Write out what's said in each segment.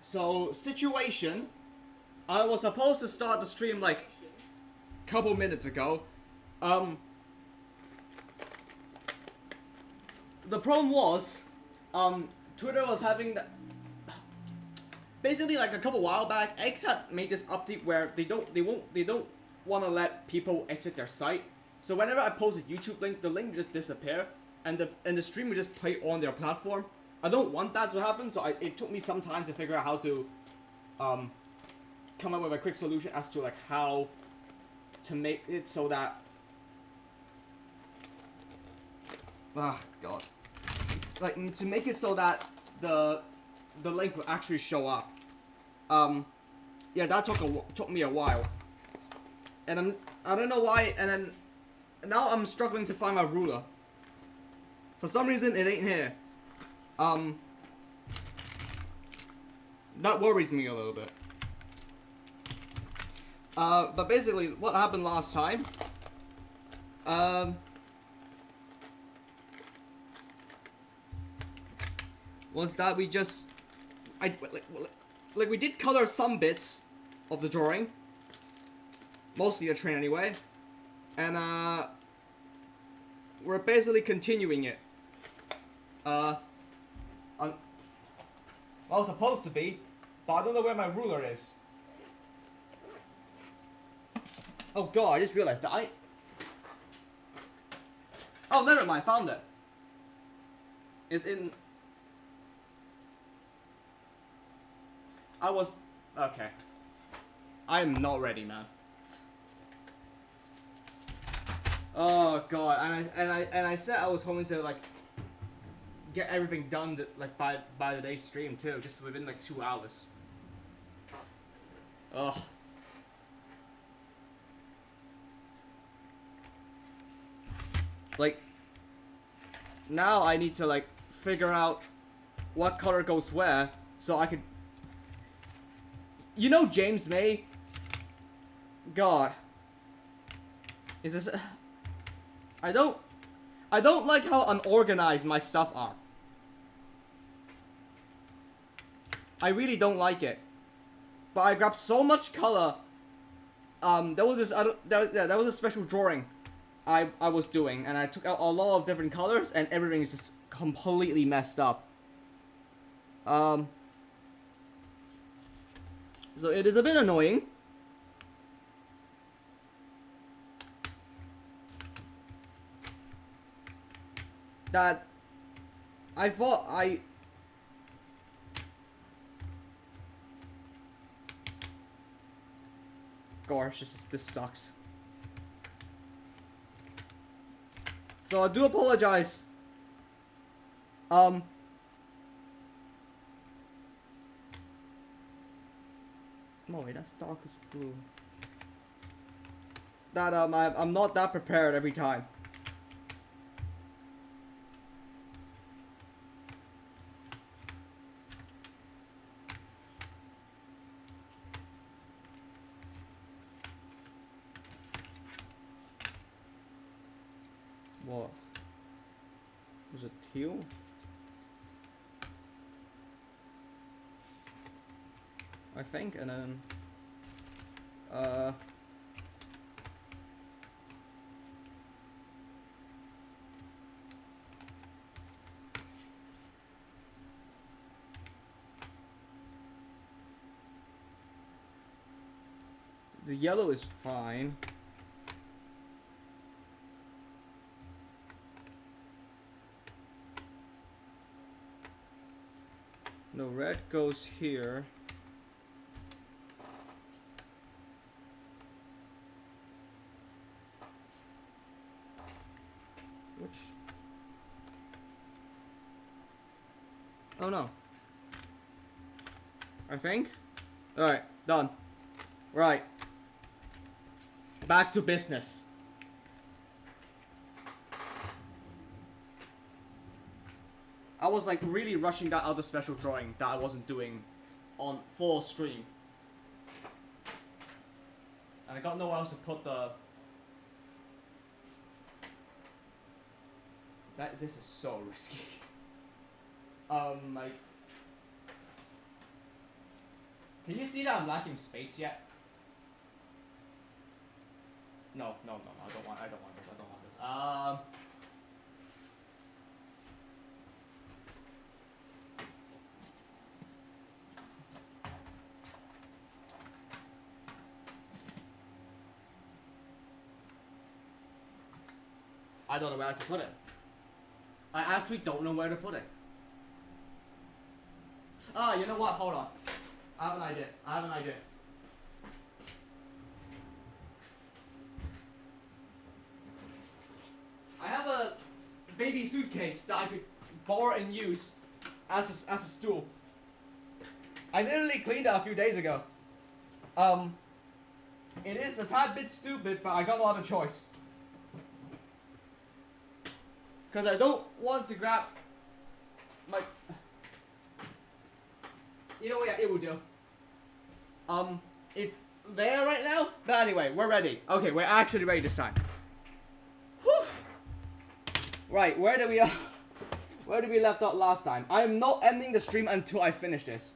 So situation, I was supposed to start the stream like a couple minutes ago. The problem was, Twitter was having the, basically like a couple while back, X had made this update where they don't want to let people exit their site. So whenever I post a YouTube link, the link would just disappear, and the stream would just play on their platform. I don't want that to happen, so it took me some time to figure out how to come up with a quick solution as to like how to make it so that God, like to make it so that the link will actually show up. Yeah, that took me a while, and I don't know why, and then now I'm struggling to find my ruler. For some reason, it ain't here. That worries me a little bit. But basically, what happened last time, was that we just, like we did color some bits of the drawing, mostly a train anyway, and we're basically continuing it. Well, supposed to be, but I don't know where my ruler is. Oh God, I just realized that oh, never mind, found it. It's in... Okay. I'm not ready, man. Oh God, and I said I was hoping to like get everything done like by the day's stream too, just within like 2 hours. Ugh. Like, now I need to like figure out what color goes where so I could, you know, James May. God, is this? I don't like how unorganized my stuff are. I really don't like it. But I grabbed so much color. There was this there was a special drawing I was doing, and I took out a lot of different colors, and everything is just completely messed up. So it is a bit annoying. That I thought gosh, this sucks. So I do apologize. No, wait, that's darkest blue. That I'm not that prepared every time. What? Was it teal? I think, and then the yellow is fine. No, red goes here. Which? Oh no. I think. Alright, done. Right. Back to business. I was like really rushing that other special drawing that I wasn't doing on full stream. And I got nowhere else to put the... This is so risky. Like... Can you see that I'm lacking space yet? No, I don't want this. I don't know where to put it. I actually don't know where to put it. Ah, you know what? Hold on. I have an idea. I have a baby suitcase that I could borrow and use as a stool. I literally cleaned it a few days ago. It is a tad bit stupid, but I got no other choice. Because I don't want to grab my... You know what, yeah, it will do. It's there right now. But anyway, we're ready. Okay, we're actually ready this time. Whew. Right, where did we left off last time? I am not ending the stream until I finish this.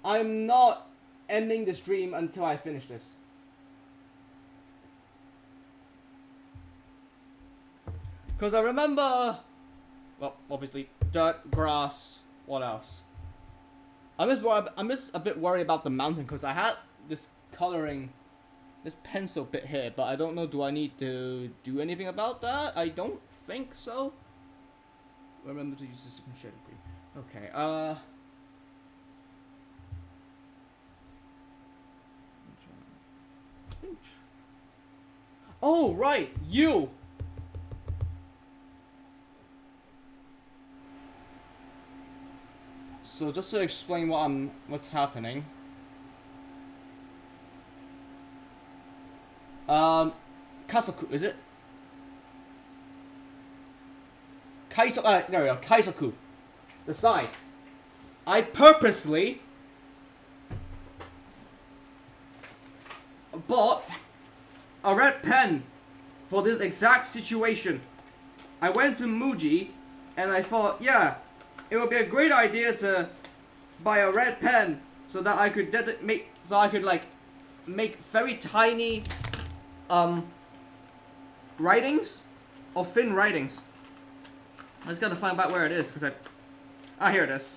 I'm not ending the stream until I finish this. Because I remember, well, obviously, dirt, grass, what else? I'm just a bit worried about the mountain because I had this coloring, this pencil bit here, but I don't know, do I need to do anything about that? I don't think so. Remember to use this shade of green. Okay, oh, right, you! So just to explain what's happening. Kasaku, is it? There we go, Kaisaku. The side. I purposely bought a red pen for this exact situation. I went to Muji and I thought, yeah, it would be a great idea to buy a red pen so that I could make very tiny writings or thin writings. I just gotta find out where it is because here it is.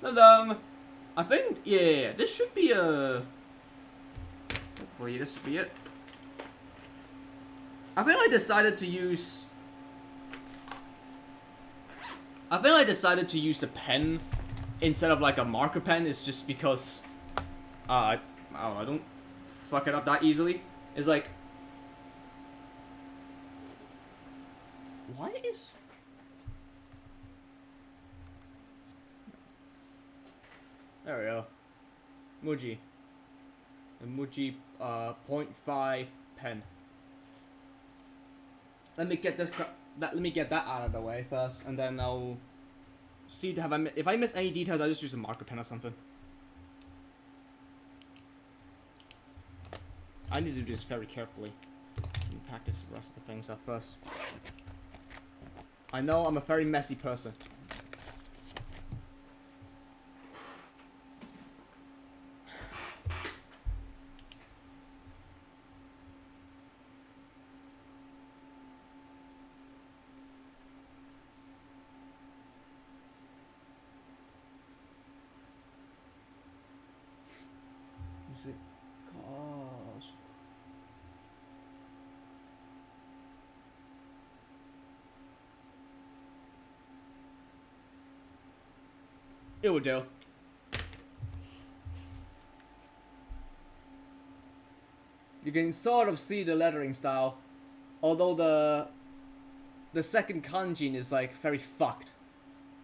I think, yeah, this should be hopefully this should be it. I think I decided to use the pen instead of like a marker pen. It's just because I don't fuck it up that easily. It's like, why is there we go. Muji. The Muji 0.5 pen. Let me get that out of the way first, and then I'll see if I miss any details. I'll just use a marker pen or something. I need to do this very carefully. Practice the rest of the things up first. I know I'm a very messy person. It will do. You can sort of see the lettering style, although the second kanji is like very fucked.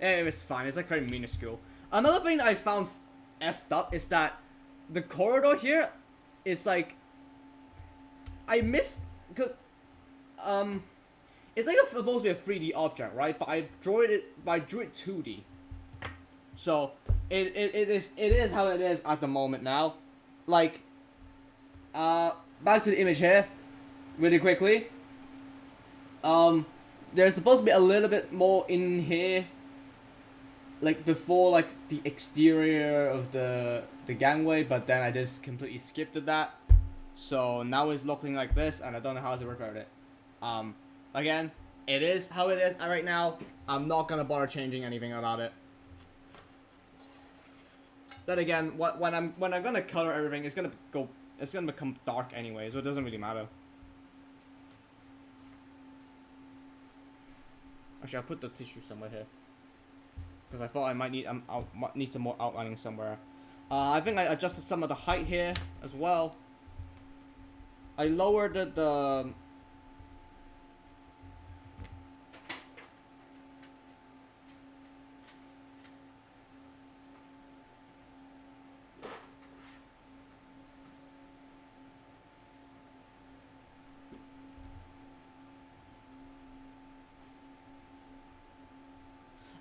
It's fine. It's like very minuscule. Another thing I found effed up is that the corridor here is like I missed because it's like supposed to be a 3D object, right? But I drew it 2D. So it is how it is at the moment now. Like back to the image here, really quickly. There's supposed to be a little bit more in here. like before like the exterior of the gangway, but then I just completely skipped that. So now it's looking like this, and I don't know how to revert it. Again, it is how it is right now. I'm not gonna bother changing anything about it. Then again, when I'm gonna color everything, it's gonna become dark anyway, so it doesn't really matter. Actually, I'll put the tissue somewhere here, because I thought I might need some more outlining somewhere. I think I adjusted some of the height here as well. I lowered the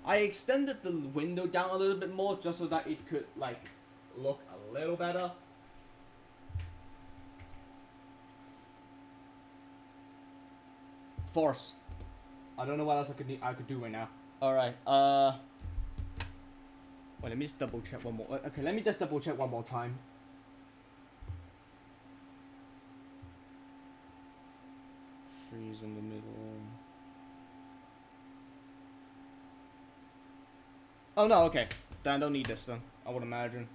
I extended the window down a little bit more just so that it could like look a little better. Force. I don't know what else I could do right now. All right. Wait, let me just double check one more. Okay, let me just double check one more time. Trees in the middle. Oh no, okay. Then I don't need this then, I would imagine.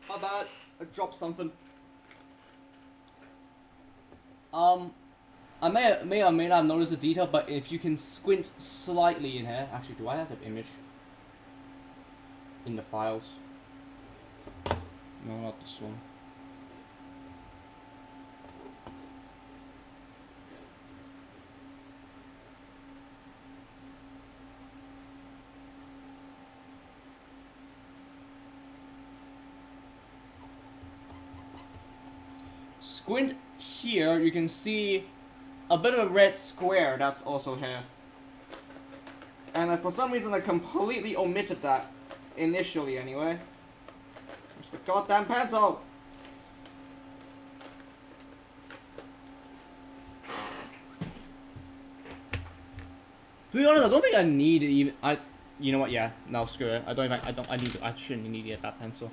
My bad, I dropped something. I may or may not have noticed the detail, but if you can squint slightly in here. Actually, do I have the image in the files? No, not this one. Squint here, you can see a bit of a red square that's also here. And for some reason I completely omitted that, initially anyway. Where's the goddamn pencil? To be honest, I don't think I need even. You know what? Yeah, no, screw it. I shouldn't need that pencil.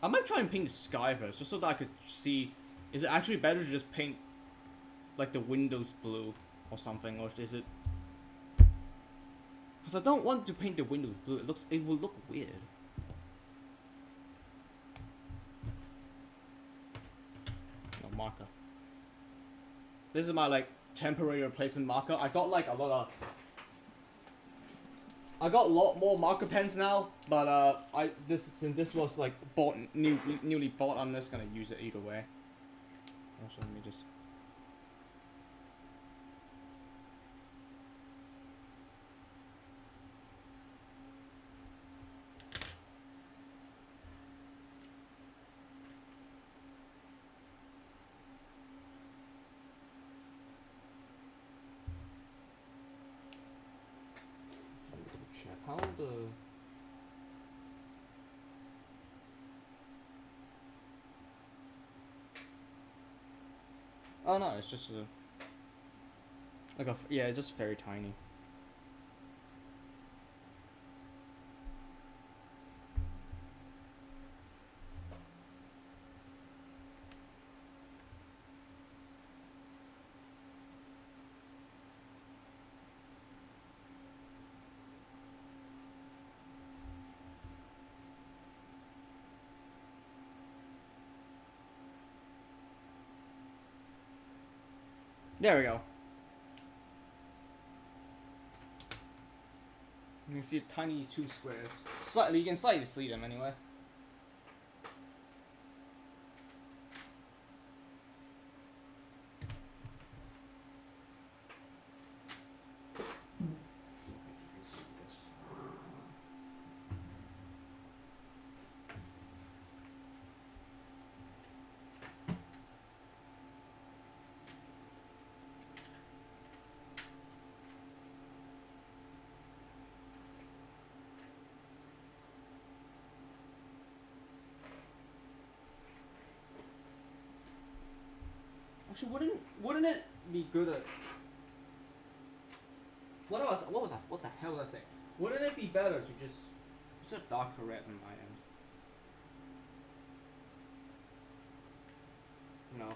I might try and paint the sky first, just so that I could see. Is it actually better to just paint like the windows blue or something, or is it? Because I don't want to paint the windows blue. It will look weird. No marker. This is my like temporary replacement marker. I got like a lot of I got a lot more marker pens now, but since this was like newly bought, I'm just gonna use it either way. Also, let me just. Check how the. Oh no, it's just a. Like a yeah, it's just very tiny. There we go. You can see a tiny 2 squares. You can slightly see them anyway. Actually, wouldn't it be good at what the hell was I saying? Wouldn't it be better to just a darker red on my end? No.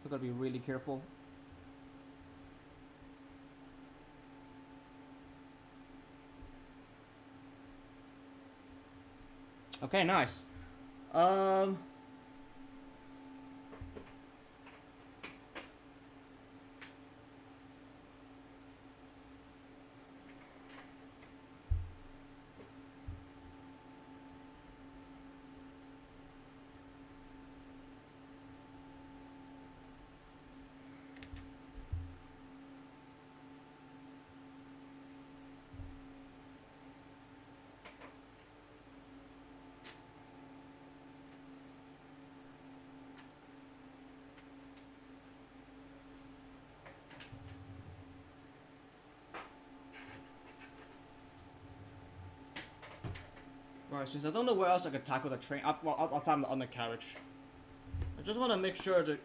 I gotta be really careful. Okay, nice. Right, since I don't know where else I could tackle the train, outside on the carriage. I just want to make sure to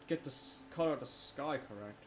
get the color of the sky correct.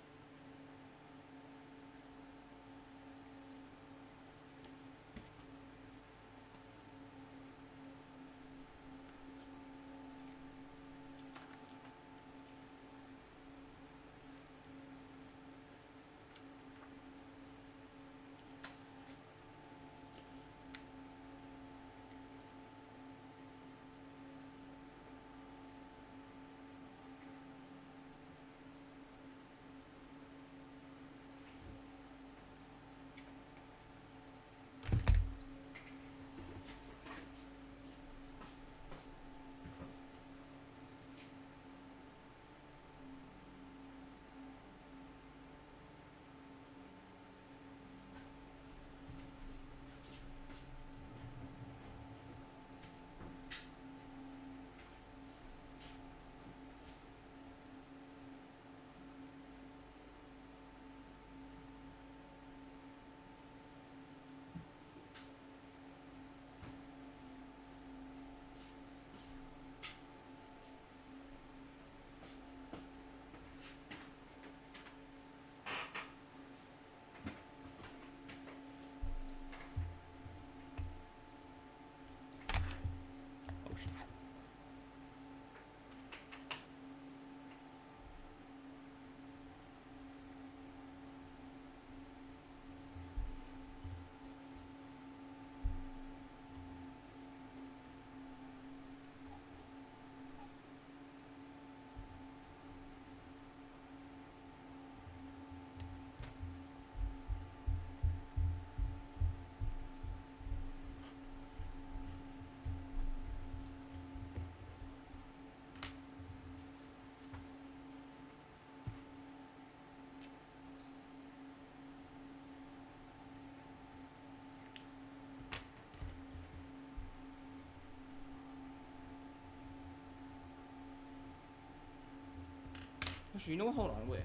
Actually, you know what? Hold on, wait.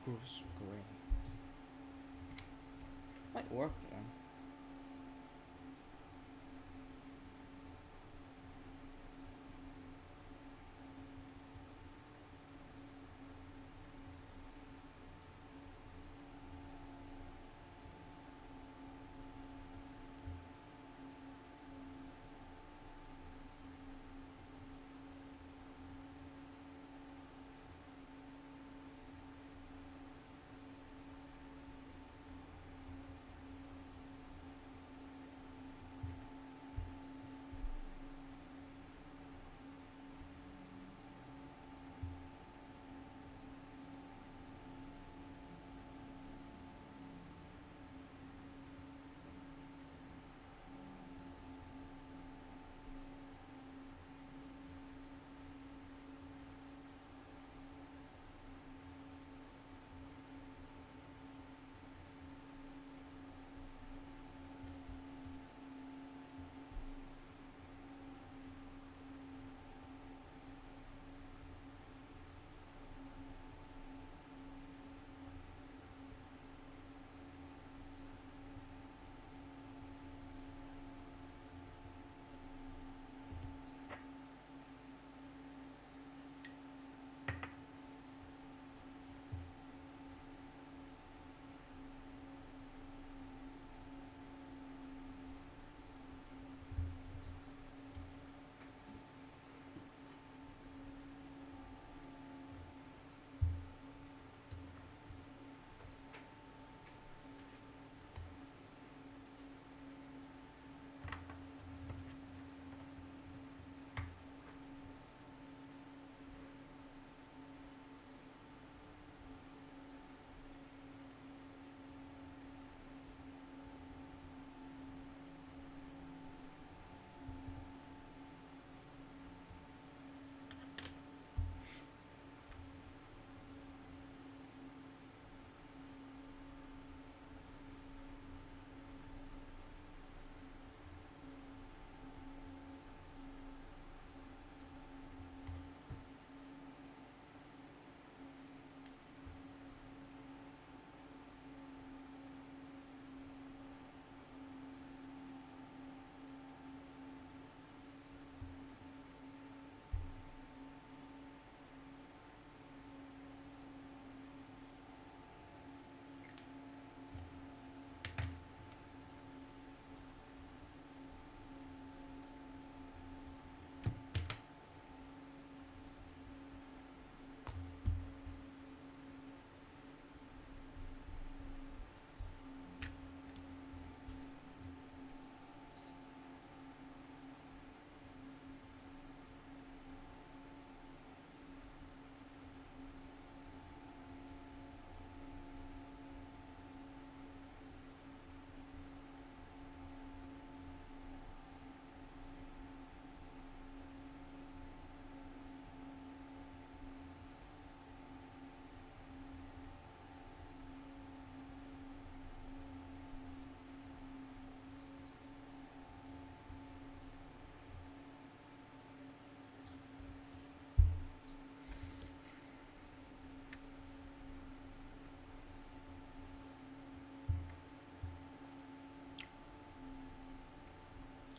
Goose green. Might work, yeah.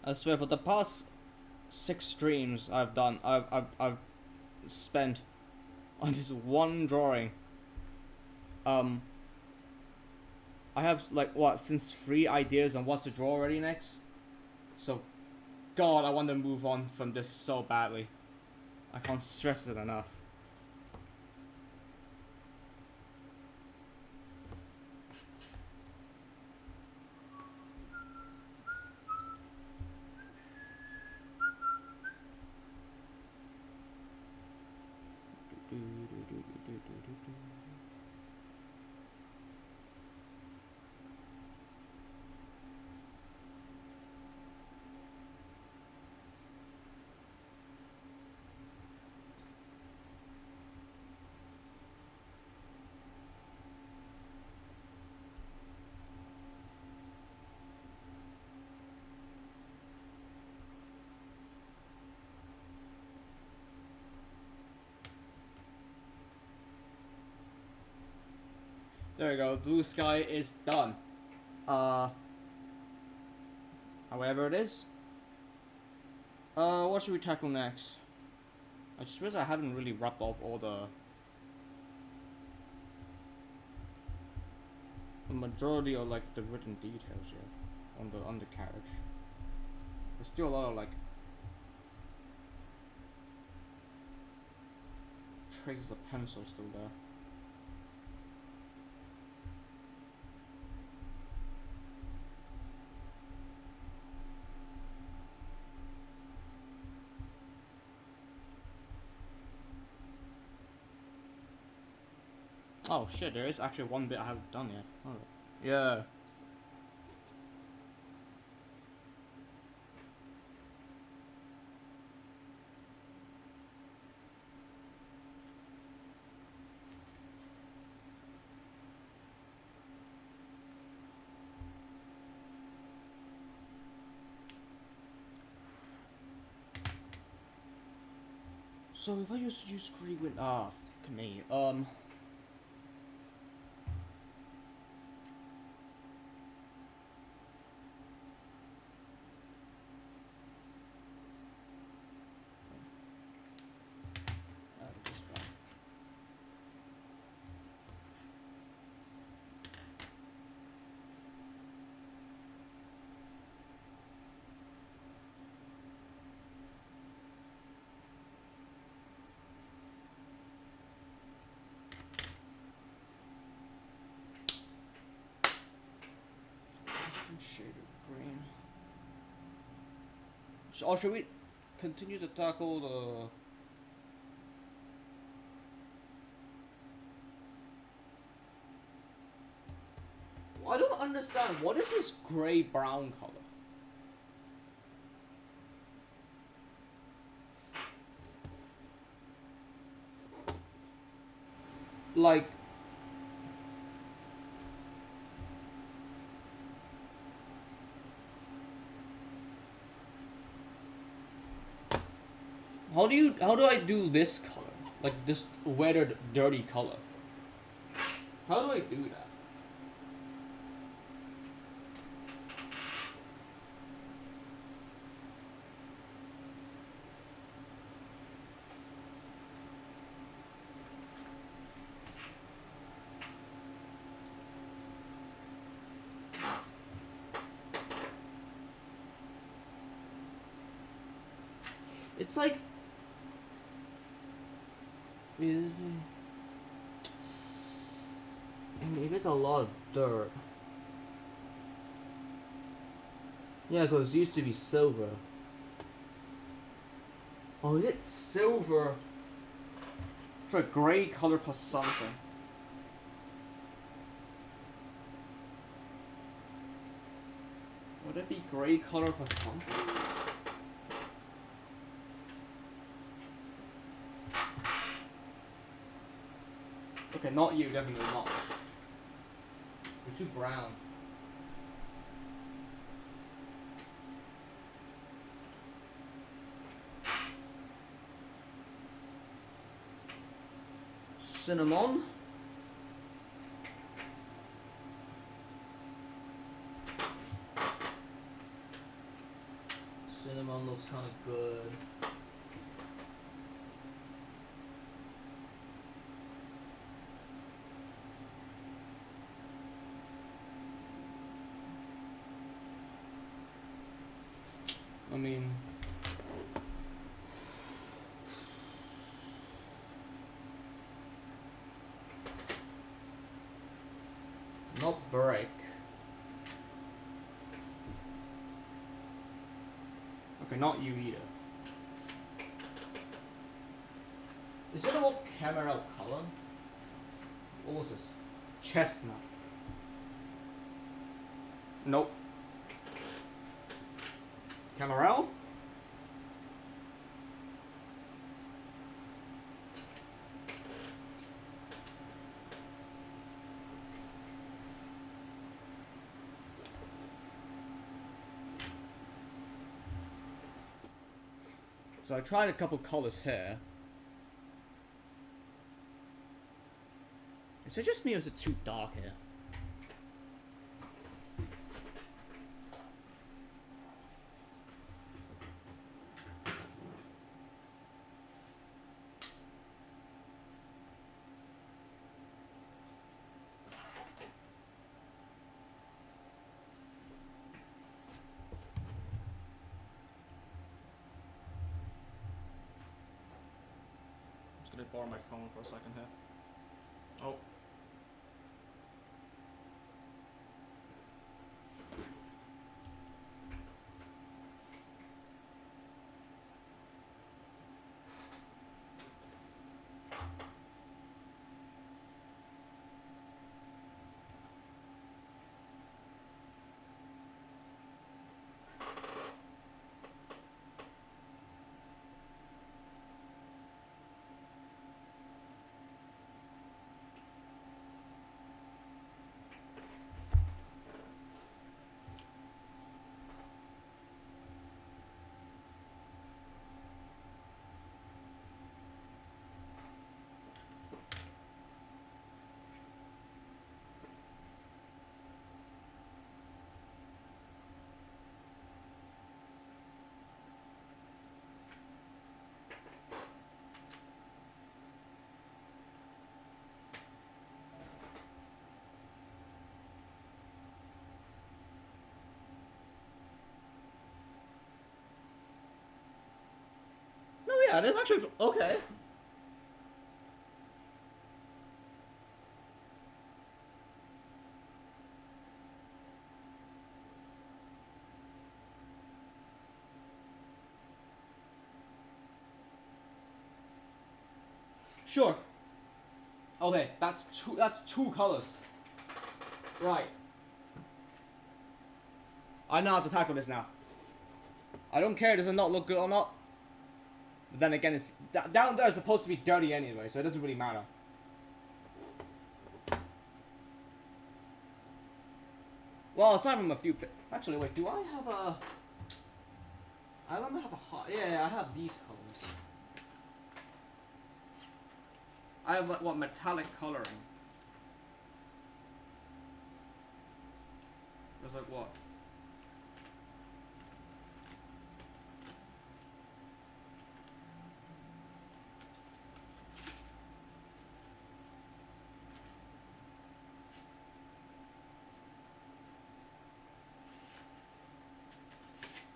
I swear, for the past 6 streams I've spent on this one drawing. I have like what, since 3 ideas on what to draw already next. So, God, I want to move on from this so badly. I can't stress it enough. There we go. Blue sky is done. However it is. What should we tackle next? I just realized I haven't really rubbed off all the majority of like the written details here on the undercarriage. There's still a lot of like traces of pencil still there. Oh shit, there is actually one bit I haven't done yet. Oh, yeah. So if I use green with me, shade of green. Or should we continue to tackle the? I don't understand. What is this gray brown color? Like. How do I do this color? Like this weathered, dirty color. How do I do that? It's like I mean, it is a lot of dirt. Yeah, because it used to be silver. Oh, is it silver? It's a gray color plus something. Would it be gray color plus something? Okay, not you, definitely not. You're too brown. Cinnamon. Cinnamon looks kind of good. I mean, not brick. Okay, not you either. Is it all camera color? What was this? Chestnut. Nope. Camarel? So I tried a couple colors here. Is it just me or is it too dark here? I'm just gonna borrow my phone for a second here. Oh. No, yeah, it is actually okay. Sure. Okay, that's two colors. Right. I know how to tackle this now. I don't care does it not look good or not. But then again, it's down there is supposed to be dirty anyway, so it doesn't really matter. Well, aside from a few... Actually, wait, do I have a... I don't have a hot... Yeah, I have these colors. I have, what, metallic coloring. It's like what?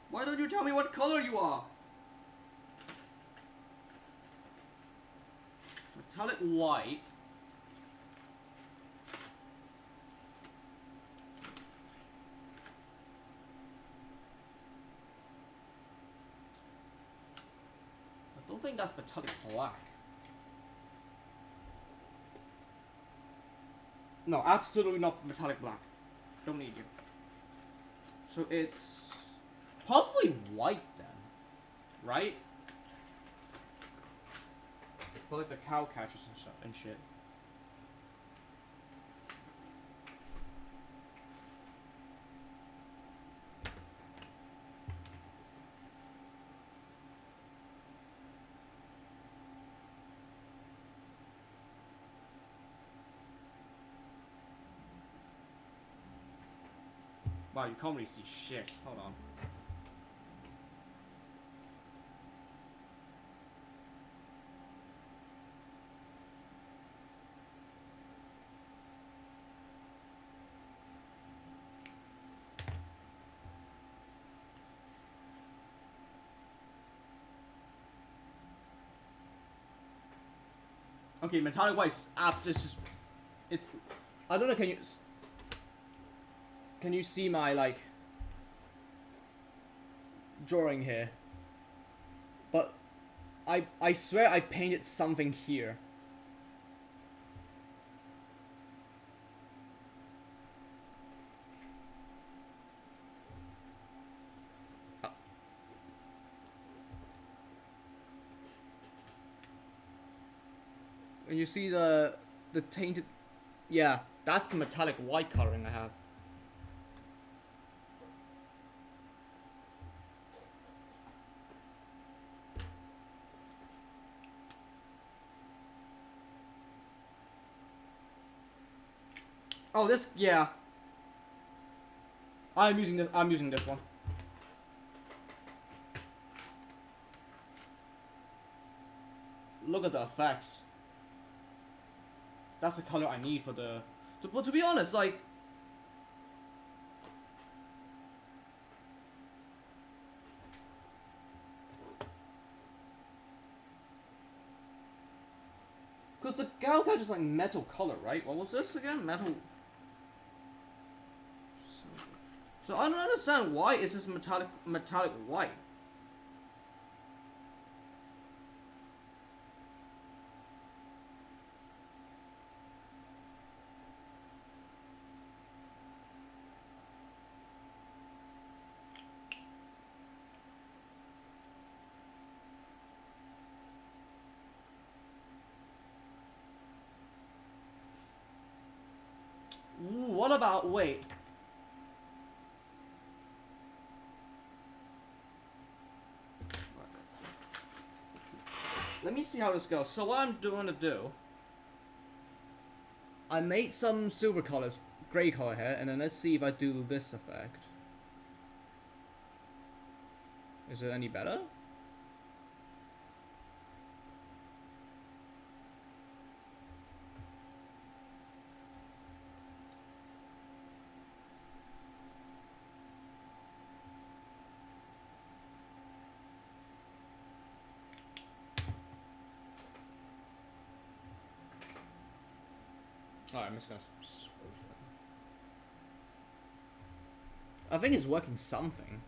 Why don't you tell me what color you are? Metallic white. I don't think that's metallic black. No, absolutely not metallic black. Don't need you. So it's probably white then, right? For like the cow catchers and stuff and shit. Wow, you can't really see shit. Hold on. Okay, metallic white's app just it's I don't know, can you see my like drawing here? But I swear I painted something here. And you see the tainted, yeah, that's the metallic white coloring I have. Oh, this, yeah. I'm using this one. Look at the effects. That's the color I need for the... But to be honest, like... Because the Gal Catch is like metal color, right? What was this again? Metal... So I don't understand why is this metallic white? Ooh, what about, wait. Let me see how this goes. So what I'm going to do, I made some silver colors, gray color here, and then let's see if I do this effect. Is it any better? Alright, I'm just gonna... I think it's working something.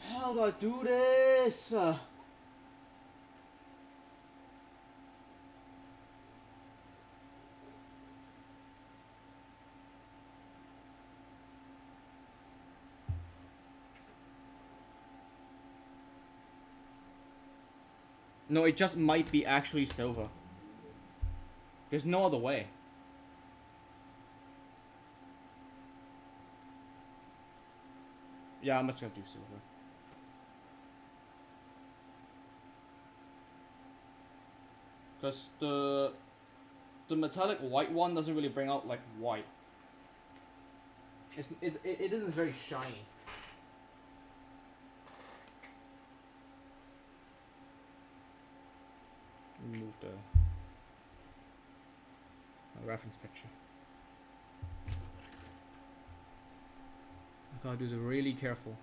How do I do this? No, it just might be actually silver. There's no other way. Yeah, I'm just gonna do silver. Because the metallic white one doesn't really bring out like white. It isn't very shiny. Move the reference picture. I gotta do this really careful.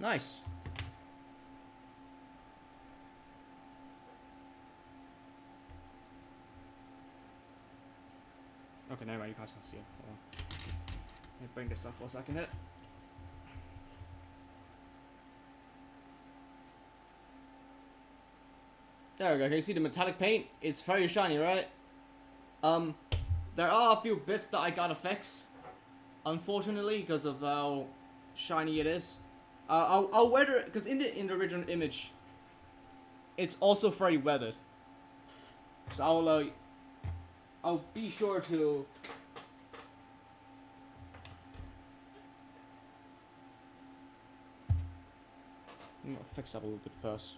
Nice. Okay, never mind, you guys can't see it. Hold on. Let me bring this up for a second here. There we go. Can you see the metallic paint? It's very shiny, right? There are a few bits that I gotta fix, unfortunately, because of how shiny it is. I'll weather, because in the original image, it's also very weathered. So I'll be sure to. I'm gonna fix up a little bit first.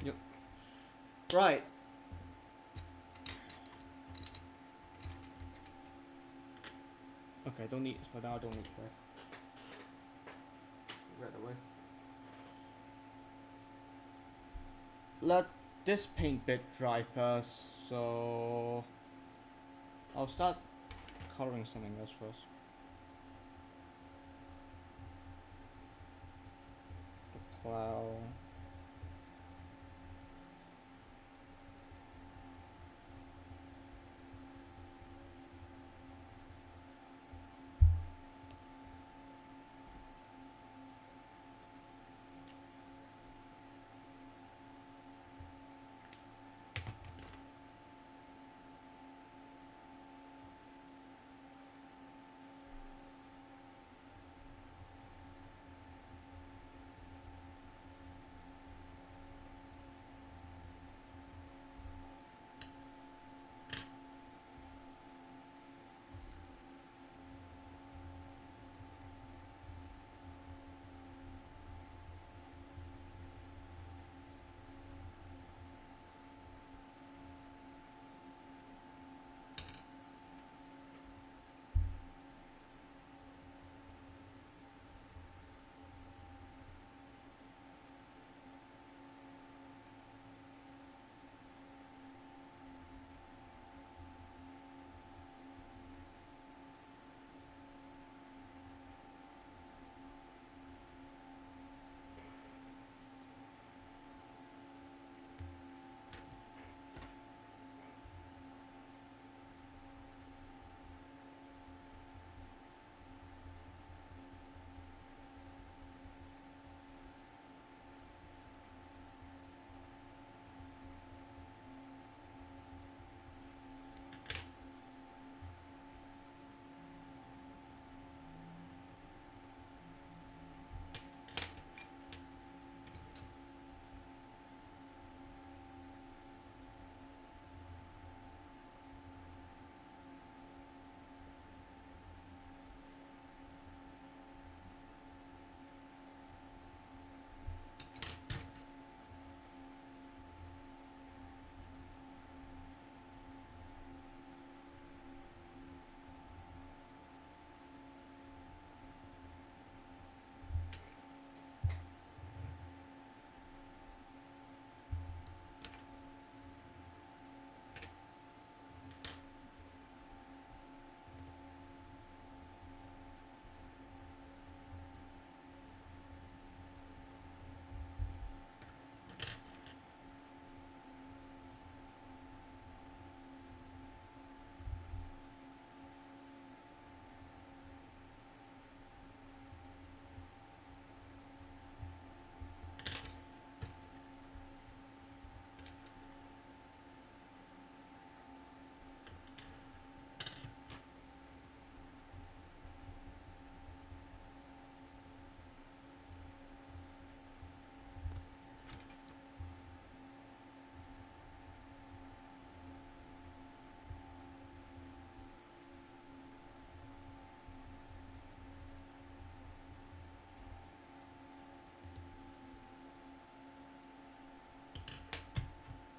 Yep. Right. Okay, don't need for now. Don't need that. Right away. Let this paint bit dry first. So I'll start coloring something else first. The cloud.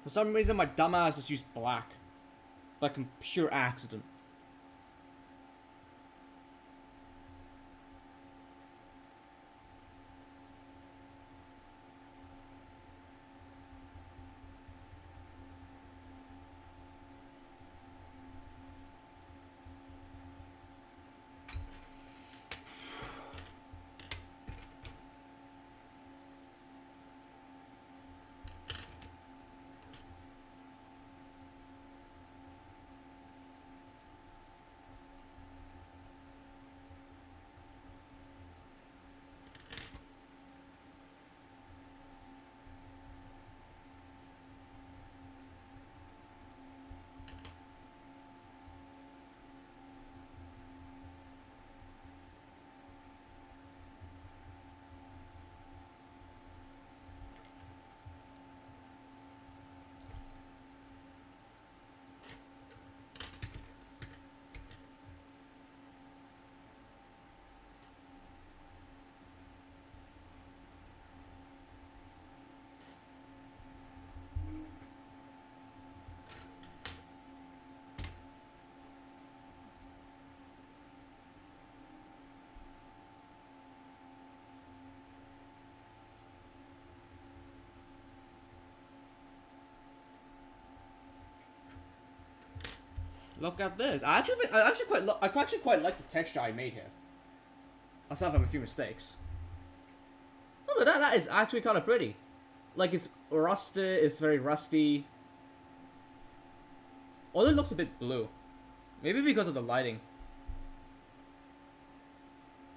For some reason, my dumbass just used black. Like in pure accident. Look at this. I actually quite like the texture I made here. Aside from a few mistakes. Oh, but that is actually kind of pretty. Like, it's rusted, it's very rusty. Although it looks a bit blue. Maybe because of the lighting.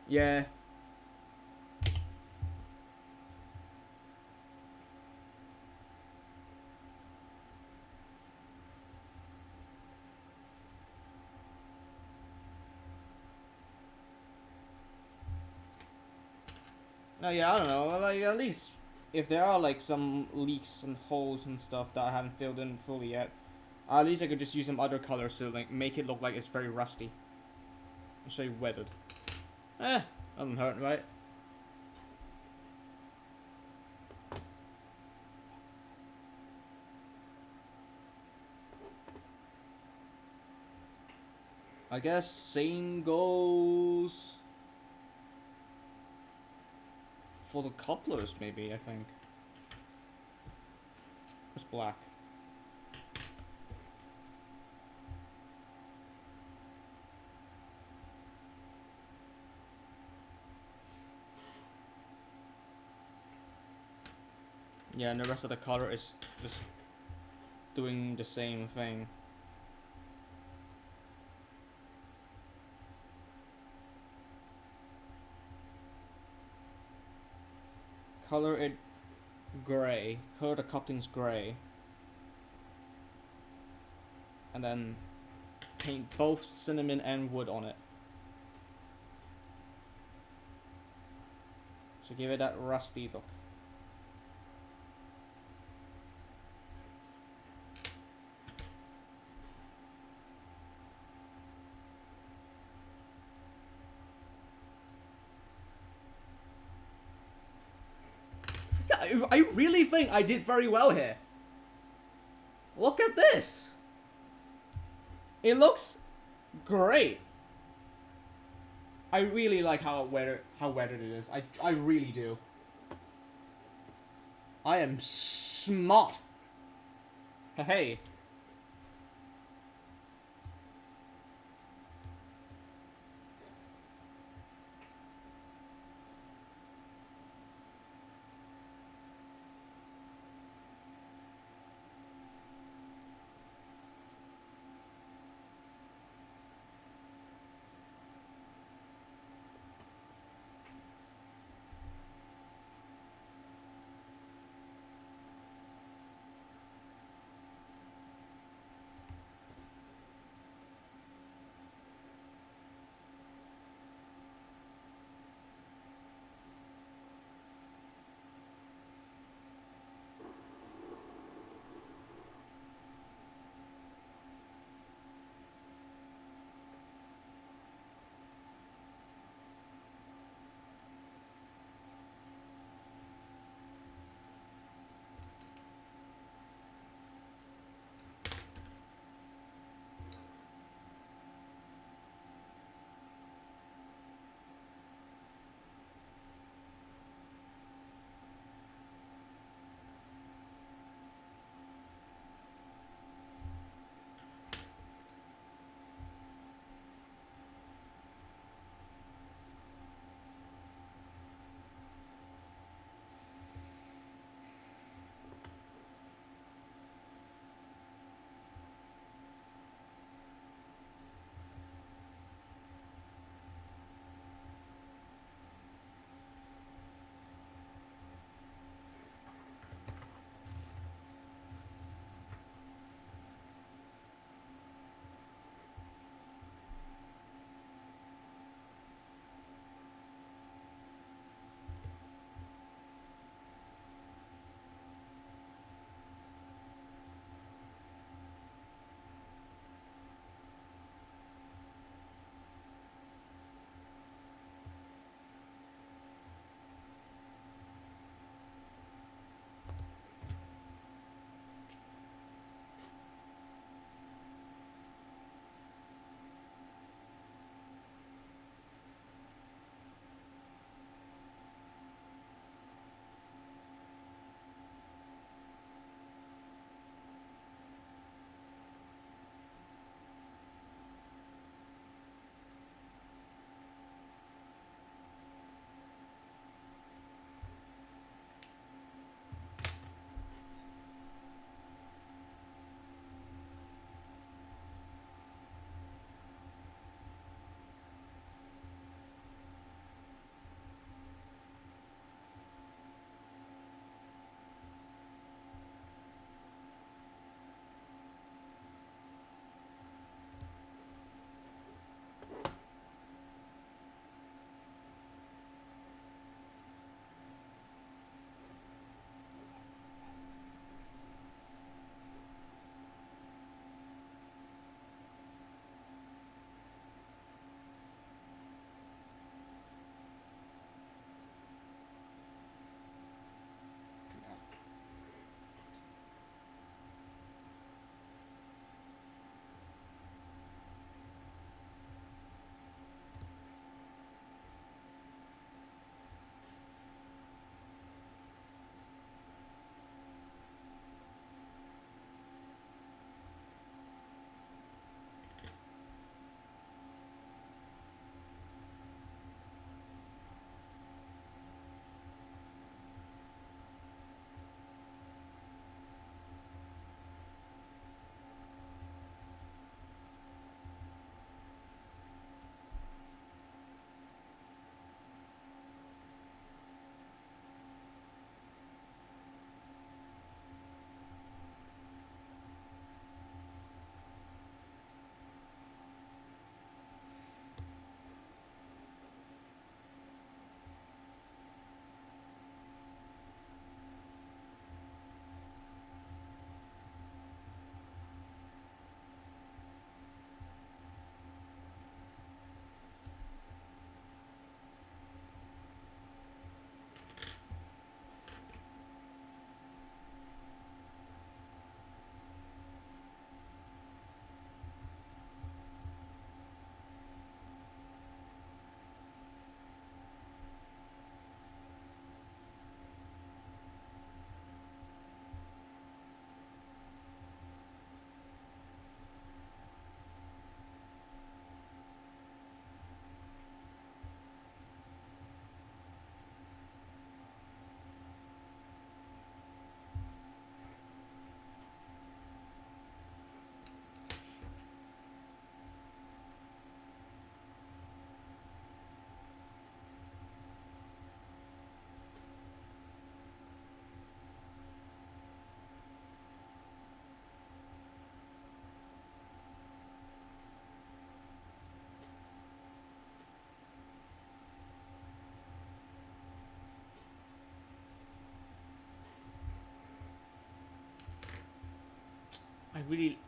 Yeah. Oh yeah, I don't know. Like, at least if there are like some leaks and holes and stuff that I haven't filled in fully yet, at least I could just use some other colors to like make it look like it's very rusty. It's very weathered. Doesn't hurt, right? I guess same goes for the couplers, maybe, I think. It's black. Yeah, and the rest of the color is just doing the same thing. Color it gray. Color the couplings gray. And then paint both cinnamon and wood on it. So give it that rusty look. Yeah, I really think I did very well here. Look at this. It looks great. I really like how weathered it is. I really do. I am smart. Hey.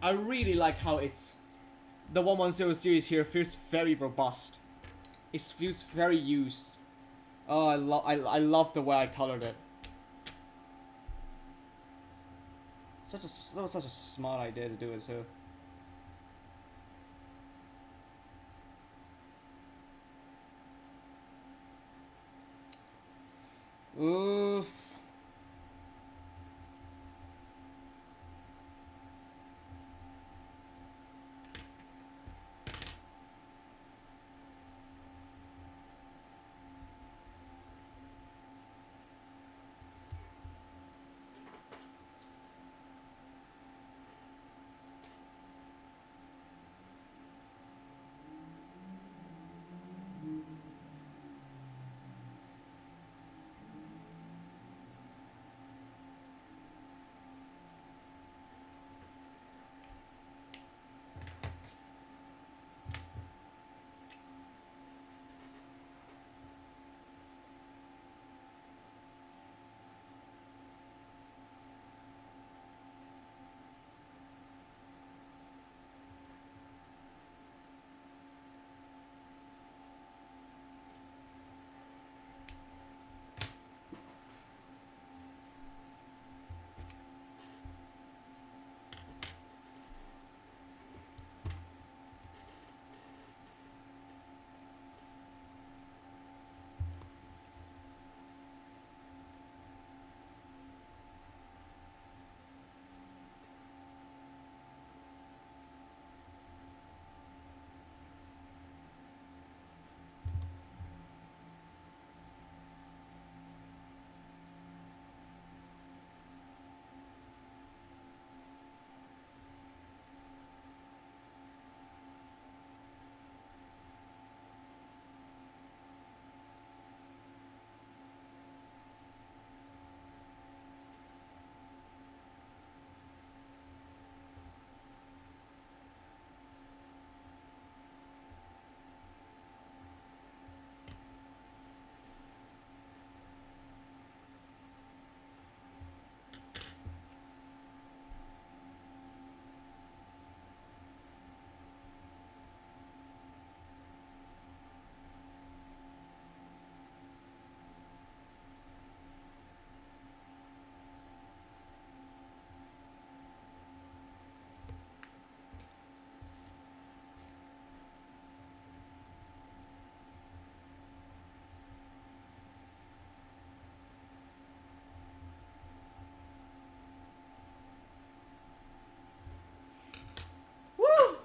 I really like how it's the 110 series here feels very robust. It feels very used. Oh, I love the way I colored it. That was such a smart idea to do it too. Ooh. Woo!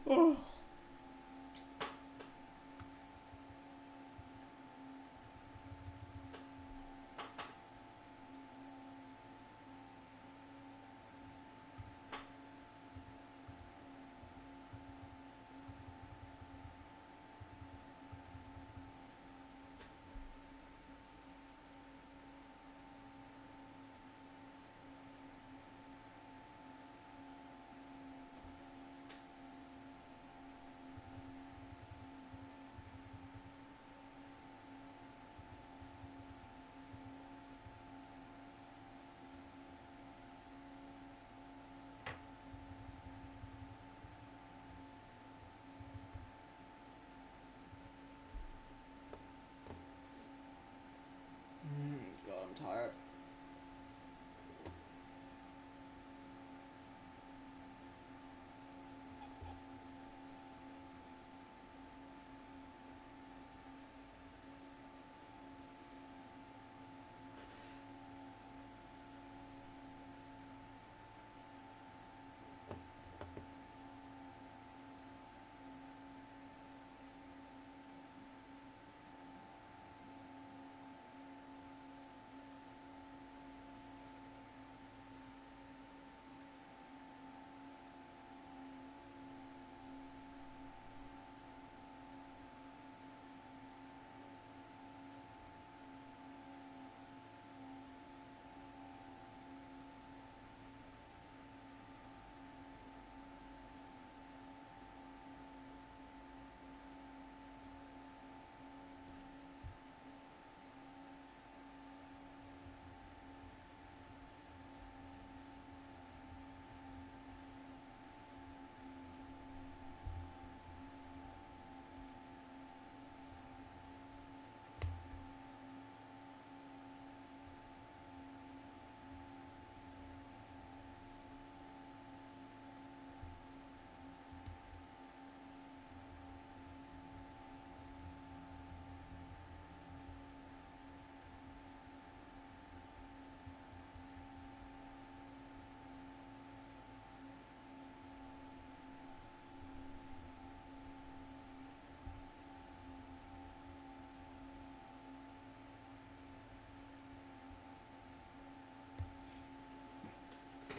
Oh.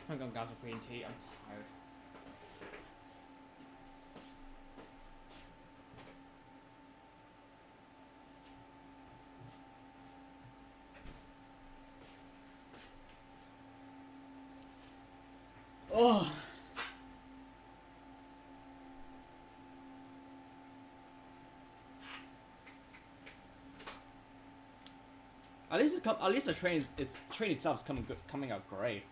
I'm gonna grab some green tea. I'm tired. Oh. At least the train itself is coming out great.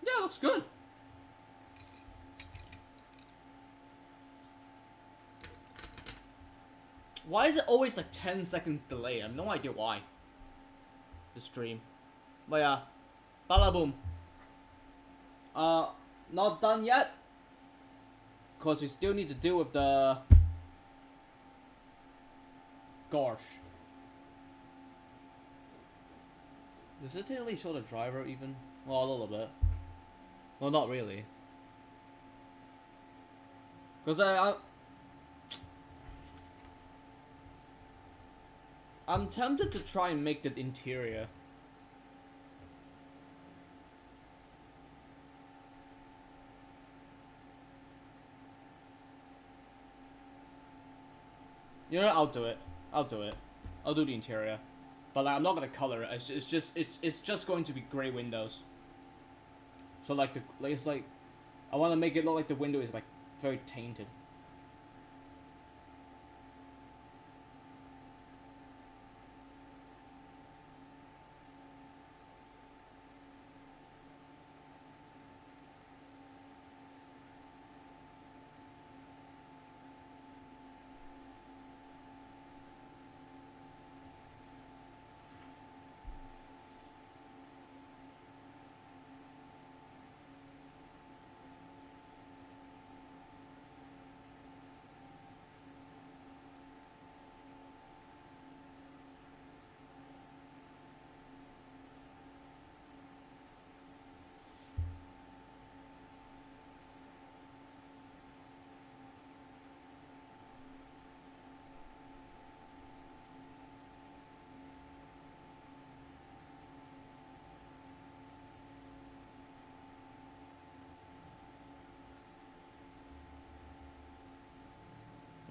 Yeah, looks good. Why is it always like 10 seconds delay? I have no idea why. The stream. But yeah. Bada boom. Not done yet. Cause we still need to deal with the gosh. Does it really show the driver even? Well, a little bit. Well, not really. Cause I'm tempted to try and make the interior. You know what? I'll do it. I'll do it. I'll do the interior. But like, I'm not gonna color it. It's just going to be gray windows. So like it's like I want to make it look like the window is like very tainted.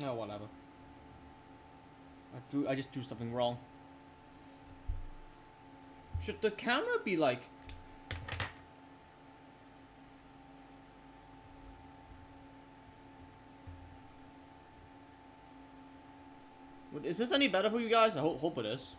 No, whatever. I just drew something wrong. Should the camera be like... Is this any better for you guys? I hope it is.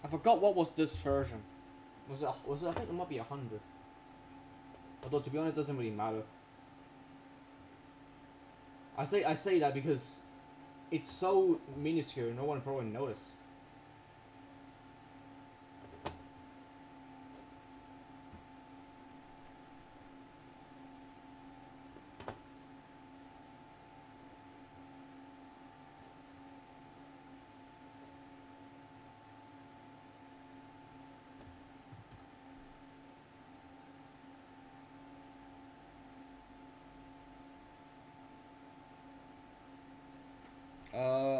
I forgot what was this version. Was it? I think it might be 100. Although to be honest, it doesn't really matter. I say that because it's so minuscule, no one probably notice.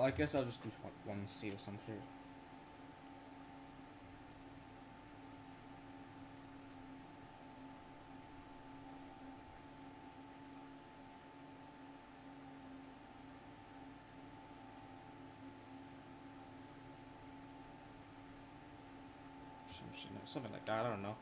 I guess I'll just do one seat or something. Something like that, I don't know.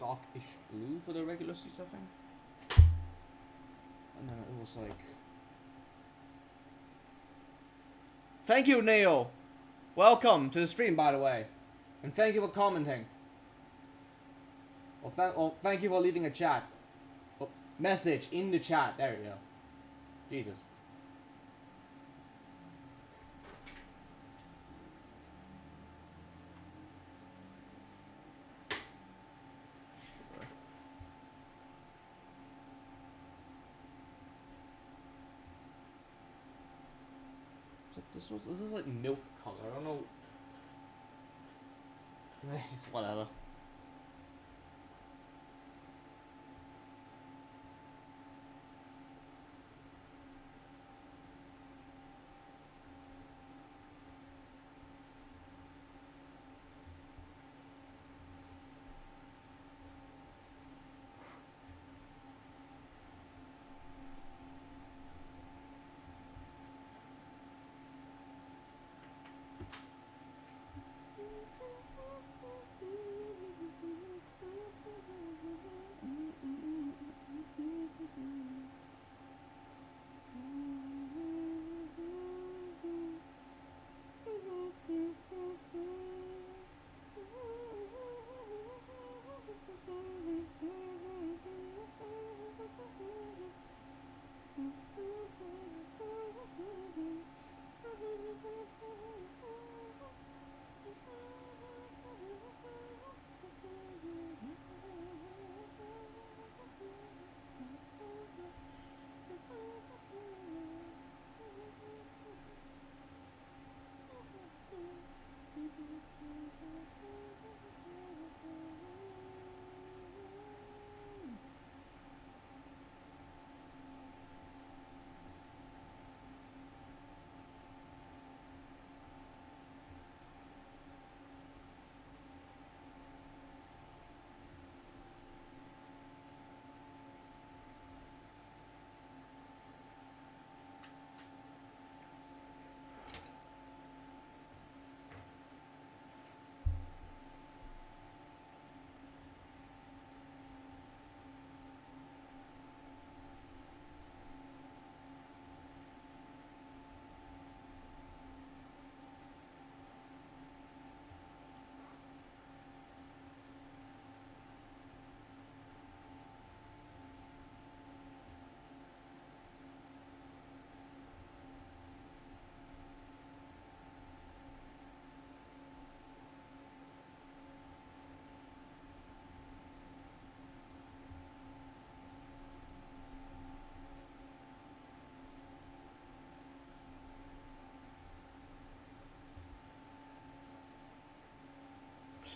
Darkish blue for the regular seats, I think. And then it was like... Thank you, Neil! Welcome to the stream, by the way. And thank you for commenting. Or thank you for leaving a chat. Oh, message in the chat. There you go. Jesus. This is like milk color. I don't know. It's whatever.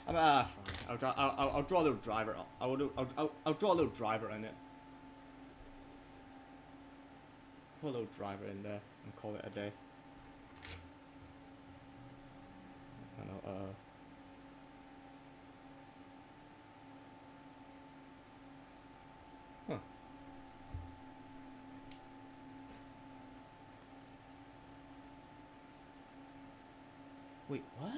Fine. I'll draw a little driver. I'll draw a little driver in it. Put a little driver in there and call it a day. I know. Huh. Wait, what?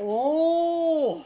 Oh!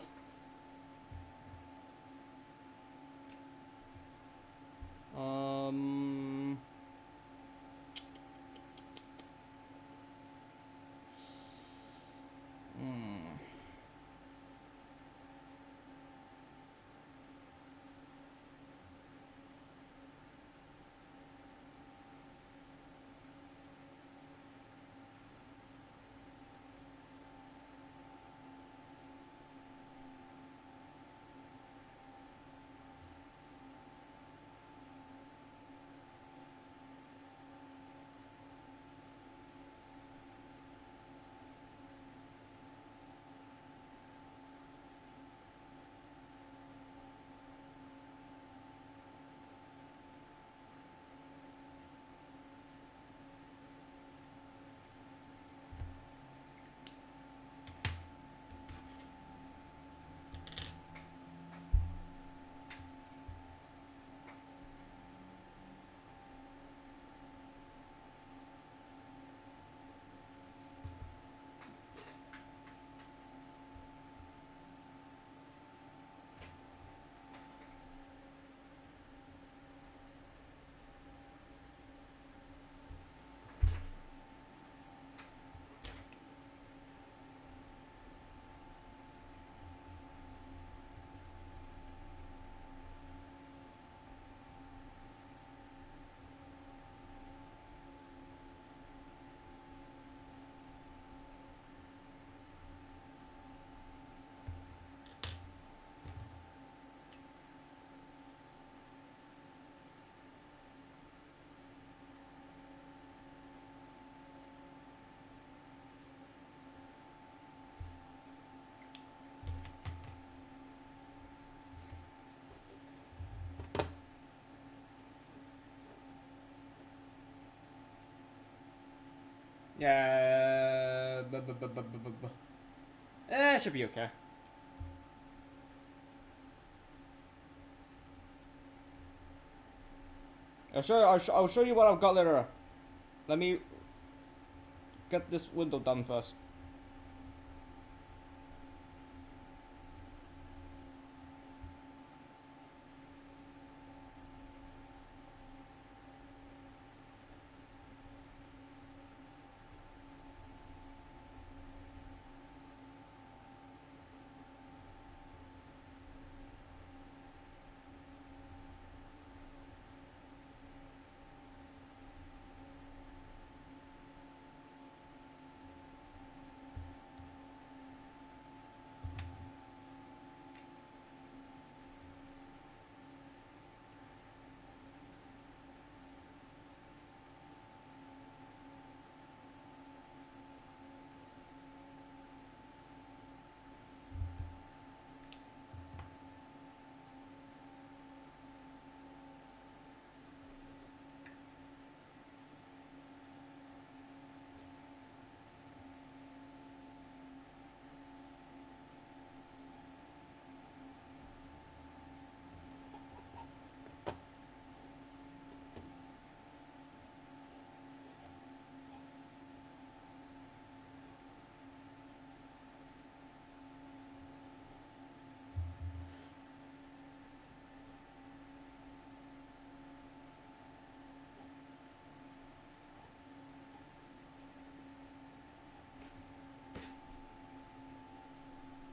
Yeah, it should be okay. I'll show you what I've got later. Let me get this window done first.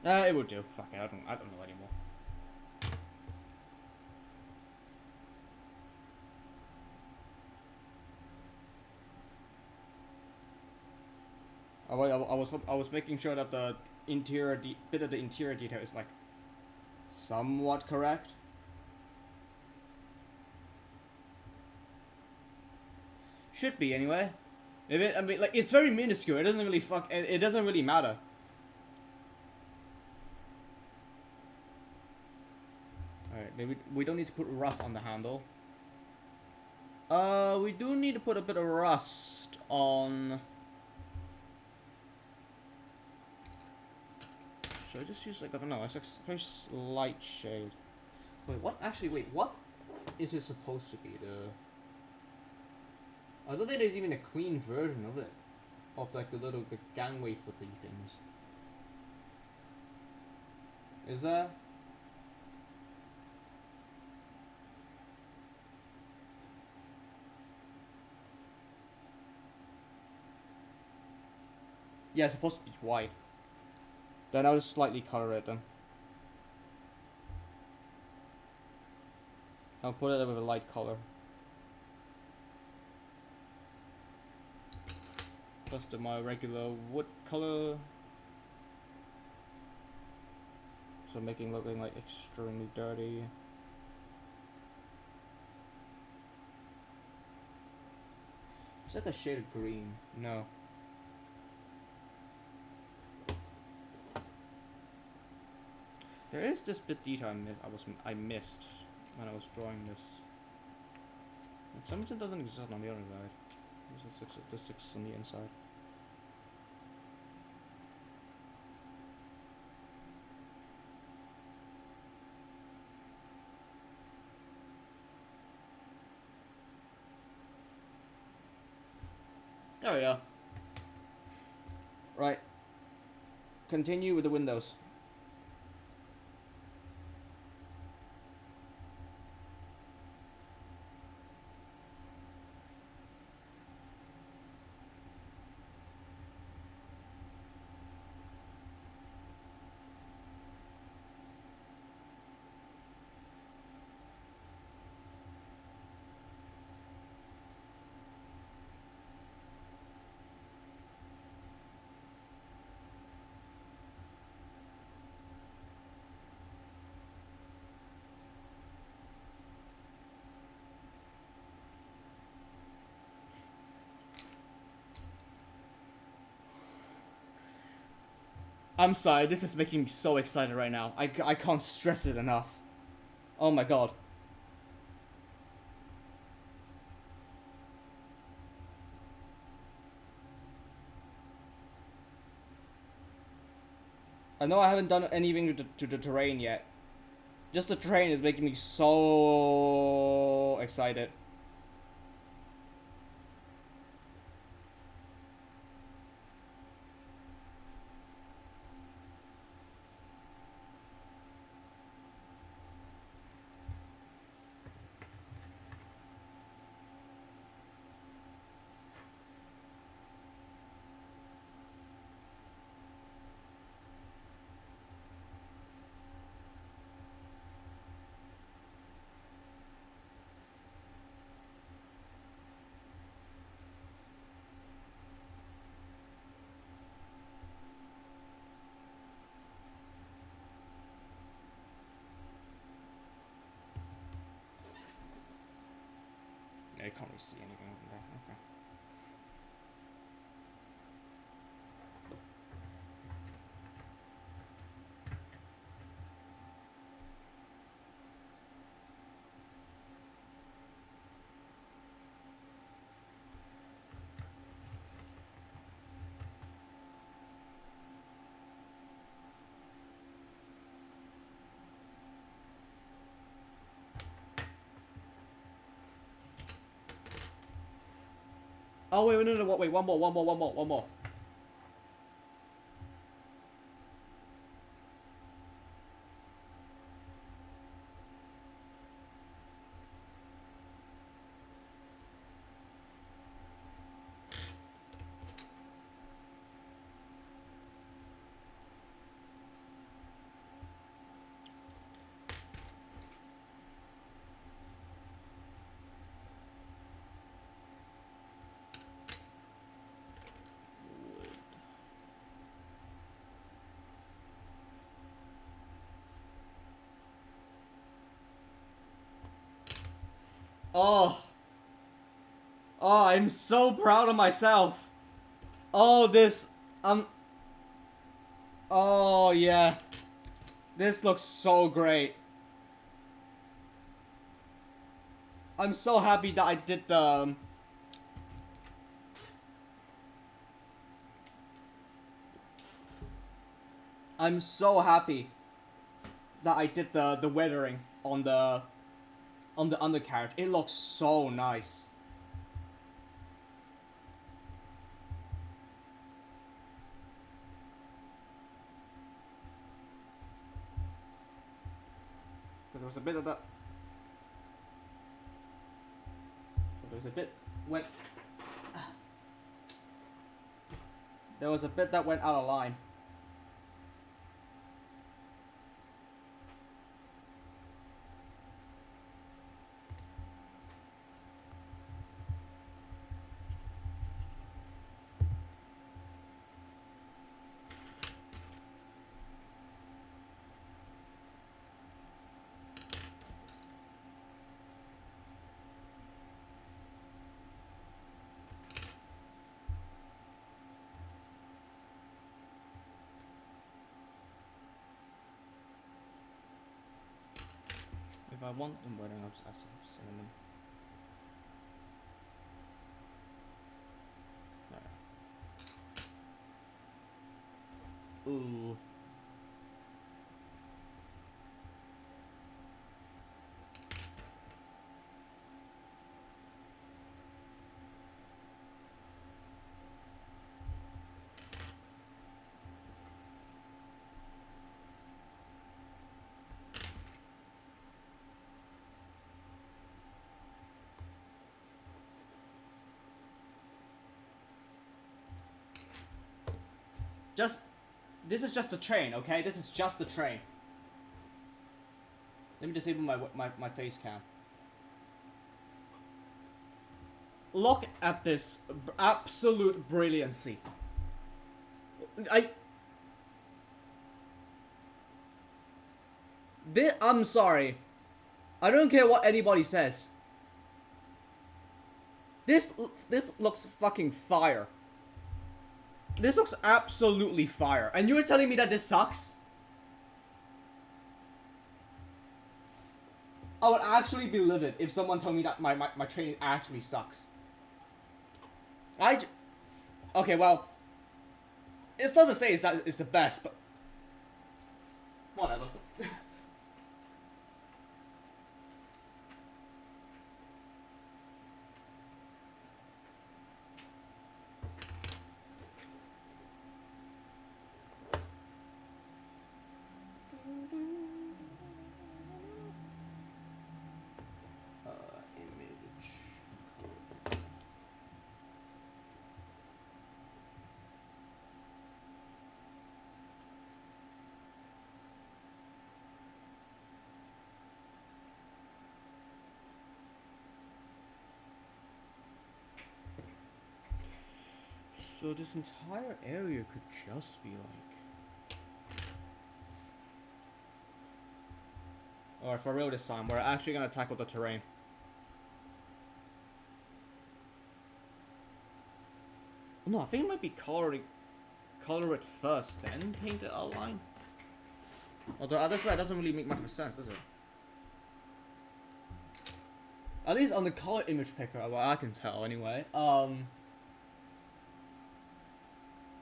It would do. Fuck it, I don't know anymore. I was making sure that the interior bit of the interior detail is like somewhat correct. Should be anyway. I mean, like it's very minuscule. It doesn't really it doesn't really matter. Alright, maybe we don't need to put rust on the handle. We do need to put a bit of rust on. Should I just use like, I don't know, it's like a very slight shade. Wait, what? Actually, wait, what is it supposed to be? I don't think there's even a clean version of it. Of like the gangway flippy things. Is there? Yeah, it's supposed to be white. Then I'll just slightly color it then. I'll put it with a light color. Just my regular wood color. So making looking like extremely dirty. It's like a shade of green. No. There is this bit detail I missed when I was drawing this. For some reason it doesn't exist on the other side. This exists on the inside. There we go. Right. Continue with the windows. I'm sorry, this is making me so excited right now. I can't stress it enough. Oh my god. I know I haven't done anything to the terrain yet. Just the terrain is making me so excited. I can't really see anything over there. Okay. Oh wait, no, wait, one more. Oh. Oh, I'm so proud of myself. Oh, this... Oh, yeah. This looks so great. I'm so happy that I did the... I'm so happy that I did the weathering on the undercarriage. It looks so nice. There was a bit of that. So there was a bit went. There was a bit that went out of line. If I want them wearing, I'll just ask them cinnamon. Alright. Ooh. This is just a train, okay? This is just a train. Let me disable my face cam. Look at this absolute brilliancy. I'm sorry. I don't care what anybody says. This looks fucking fire. This looks absolutely fire. And you're telling me that this sucks? I would actually be livid if someone told me that my train actually sucks. Okay, well, it doesn't say it's the best, but whatever. So this entire area could just be like... Alright, for real this time, we're actually gonna tackle the terrain. No, I think it might be color it first, then paint the outline. Although this way doesn't really make much of a sense, does it? At least on the color image picker, what I can tell anyway.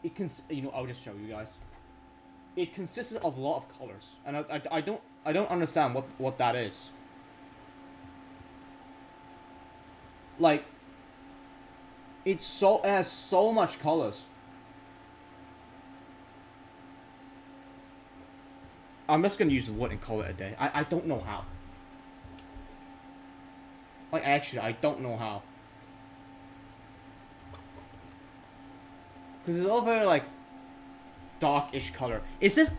It I'll just show you guys. It consists of a lot of colors, and I don't understand what that is. Like, it has so much colors. I'm just gonna use the wood and call it a day. I don't know how. Like, actually, I don't know how. Because it's all very, like, dark-ish color. It's just...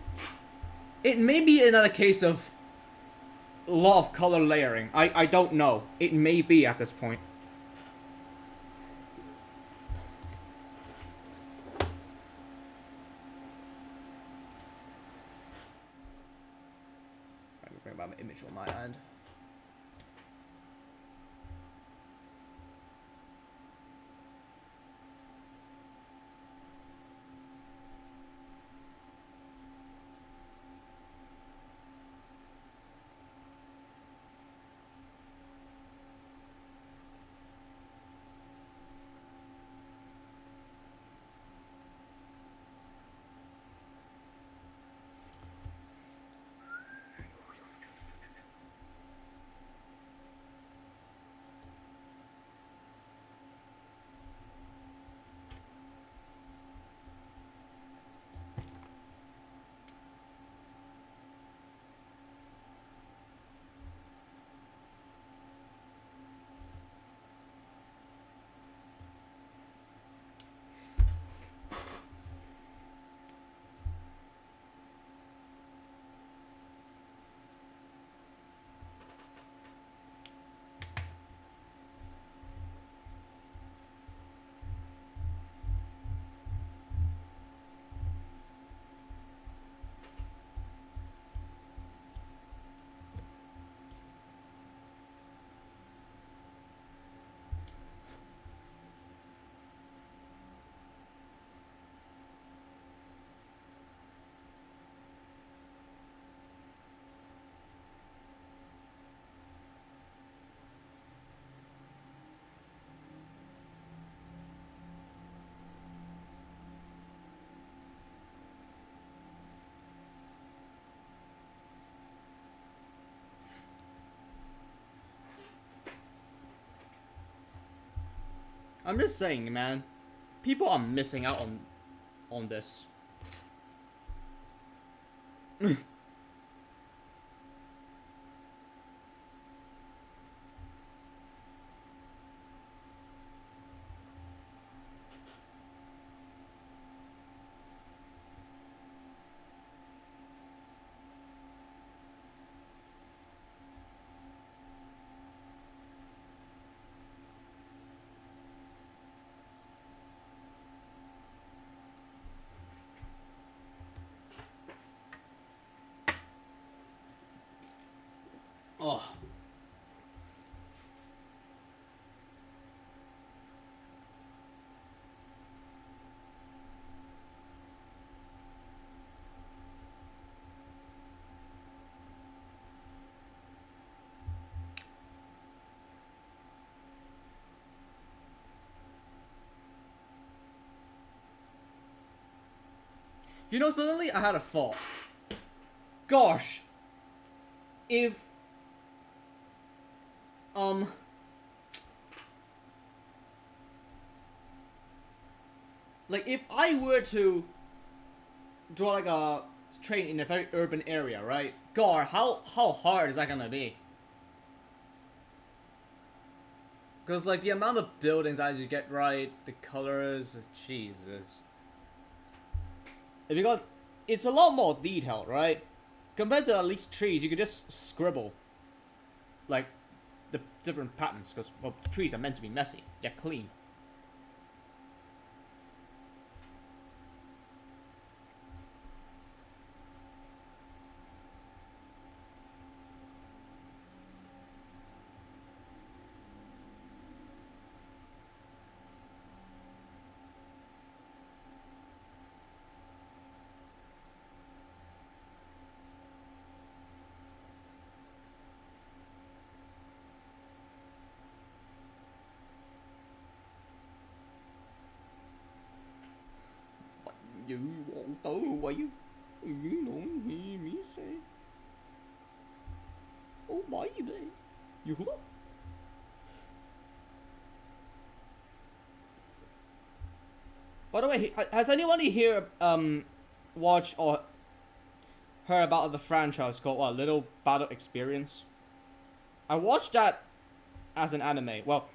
It may be another case of a lot of color layering. I don't know. It may be at this point. I'm going to bring about my image on my end. I'm just saying, man. People are missing out on this. Oh. You know, suddenly I had a thought. Gosh, if like if I were to draw like a train in a very urban area, right? God, how hard is that gonna be? Because like the amount of buildings as you get right, the colors, Jesus. Because it's a lot more detailed, right? Compared to at least trees, you could just scribble like the different patterns. Because well, trees are meant to be messy, they're clean. You won't go away. You don't hear me say. Oh, baby. You look. By the way, has anybody here watched or heard about the franchise called Little Battle Experience? I watched that as an anime. Well,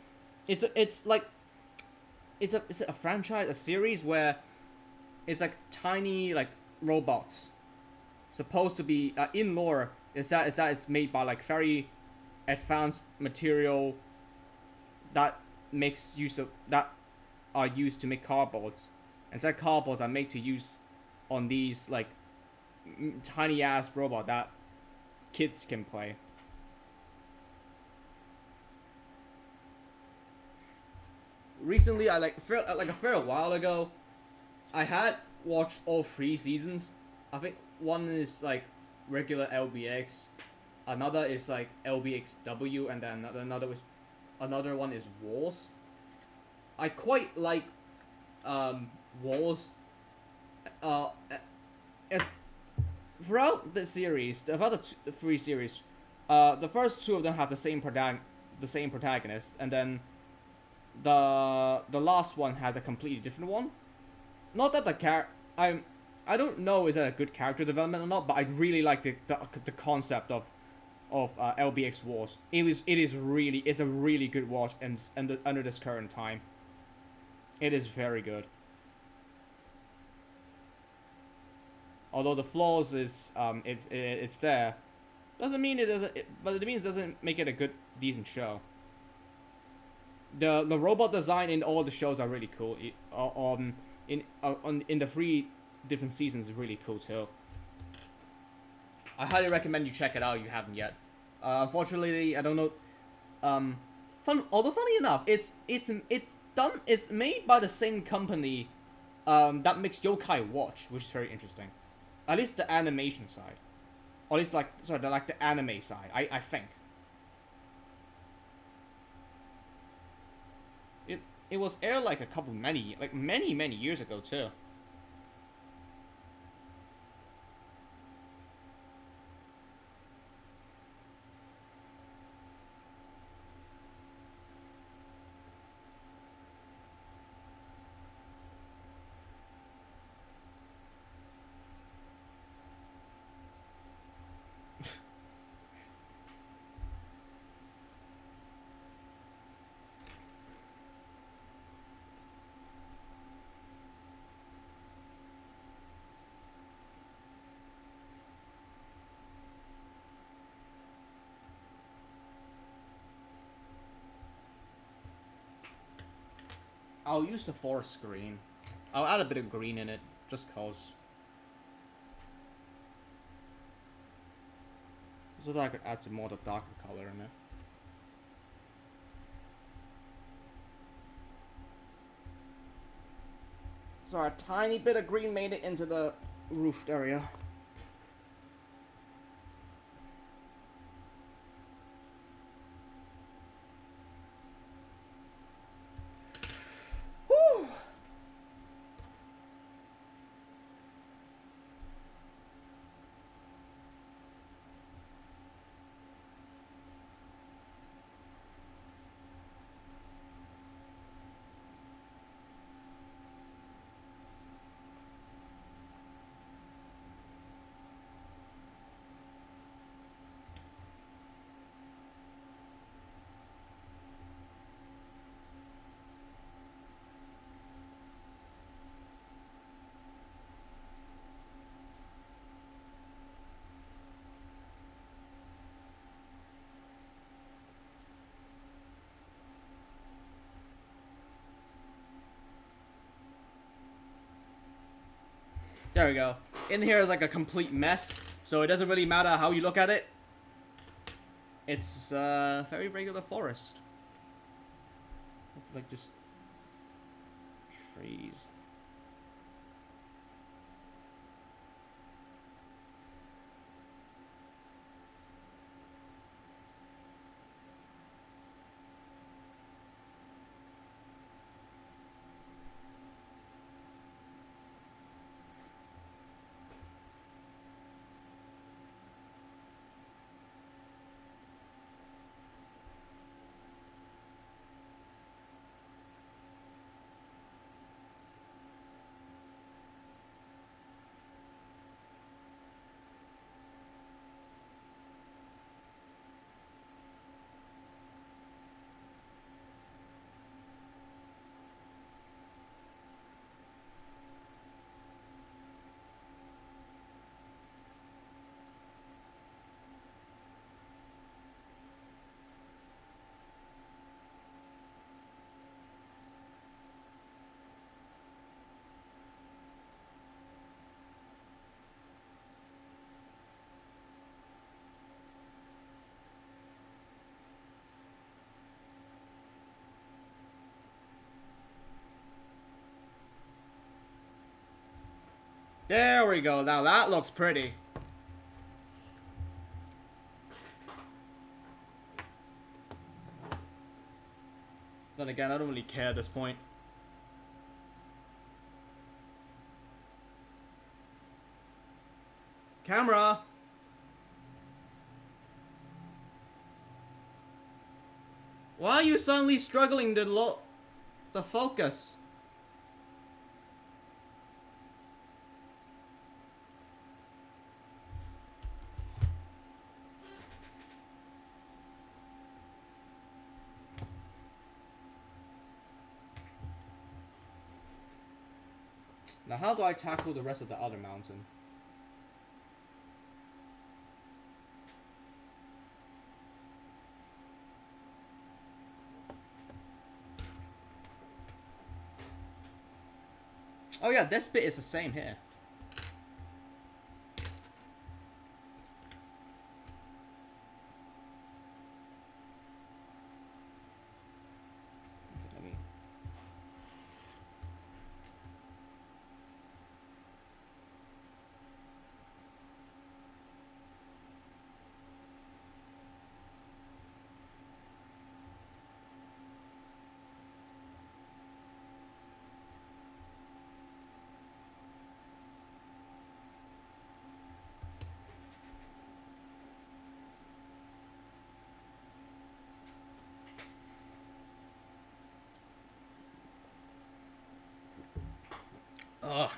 it's a franchise, a series where it's like tiny like robots. Supposed to be in lore is that it's made by like very advanced material that makes use of that are used to make cardboards, and said cardboards are made to use on these like tiny ass robot that kids can play. Recently, a fair while ago, I had watched all 3 seasons. I think one is like regular LBX, another is like LBXW, and then another one is Wars. I quite like Wars. As throughout the series, the other 3 series, the first 2 of them have the same protagonist, and then the last one had a completely different one. Not that I don't know is that a good character development or not, but I really like the concept of LBX Wars. It's a really good watch, and under this current time, it is very good. Although the flaws is it's there, doesn't mean it doesn't. But it means it doesn't make it a good decent show. The robot design in all the shows are really cool. In the 3 different seasons is really cool too. I highly recommend you check it out if you haven't yet. Unfortunately, I don't know. Although funny enough, it's made by the same company that makes Yokai Watch, which is very interesting. At least the animation side, or at least the anime side. I think. It was aired like many years ago too. I'll use the forest green. I'll add a bit of green in it, just cause. So that I could add some more of the darker color in it. So a tiny bit of green made it into the roofed area. Whew. There we go. In here is like a complete mess, so it doesn't really matter how you look at it. It's a very regular forest. Like just trees. There we go. Now that looks pretty. Then again, I don't really care at this point. Camera! Why are you suddenly struggling to focus? Now how do I tackle the rest of the other mountain? Oh yeah, this bit is the same here. Ugh.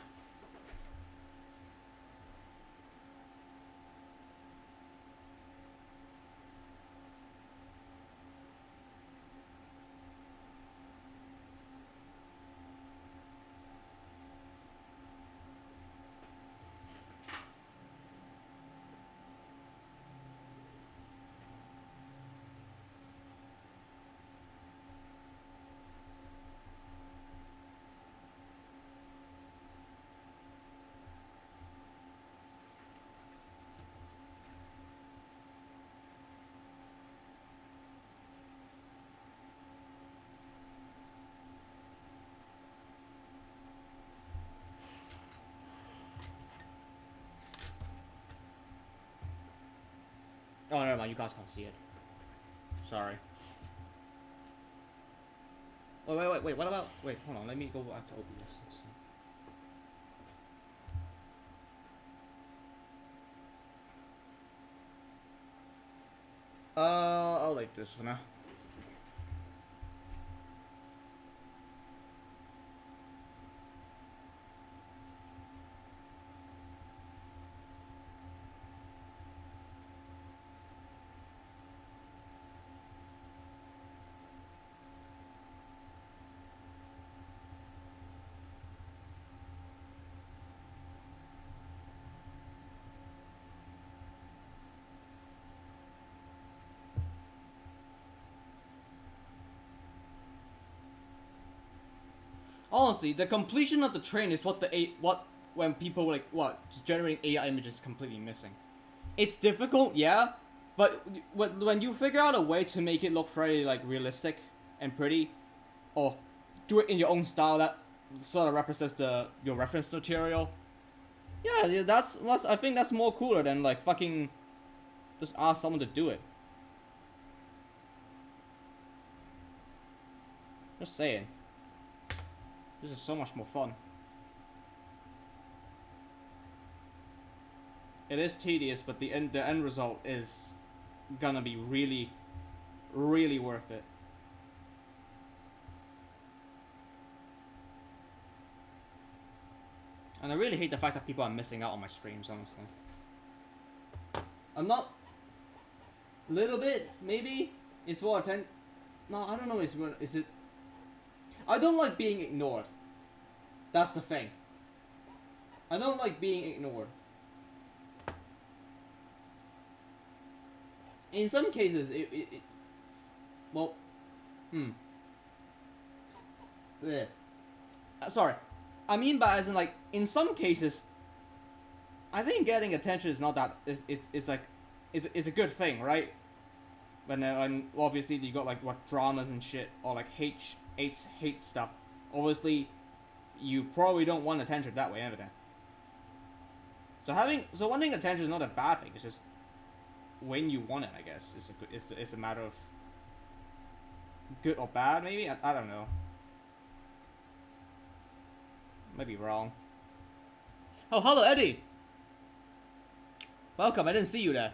Oh, never mind. You guys can't see it. Sorry. Oh, wait. What about? Wait, hold on. Let me go back to OBS. Let's see. I'll like this for now. Honestly, the completion of the train is what when people like just generating AI images is completely missing. It's difficult, yeah, but when you figure out a way to make it look very like realistic and pretty, or do it in your own style that sort of represents your reference material, yeah, that's I think that's more cooler than like fucking just ask someone to do it. Just saying. This is so much more fun. It is tedious, but the end result is gonna be really, really worth it. And I really hate the fact that people are missing out on my streams, honestly. I'm not... Little bit, maybe? It's for attention... No, I don't know, is it... I don't like being ignored. That's the thing. I don't like being ignored. In some cases, well... Yeah. Sorry. I mean by as in like, in some cases, I think getting attention is not that... It's like... It's a good thing, right? When obviously you got like what dramas and shit, or like hate stuff. Obviously, you probably don't want attention that way, evident. So wanting attention is not a bad thing. It's just when you want it, I guess. It's a matter of good or bad, maybe. I don't know. Might be wrong. Oh, hello, Eddie. Welcome. I didn't see you there.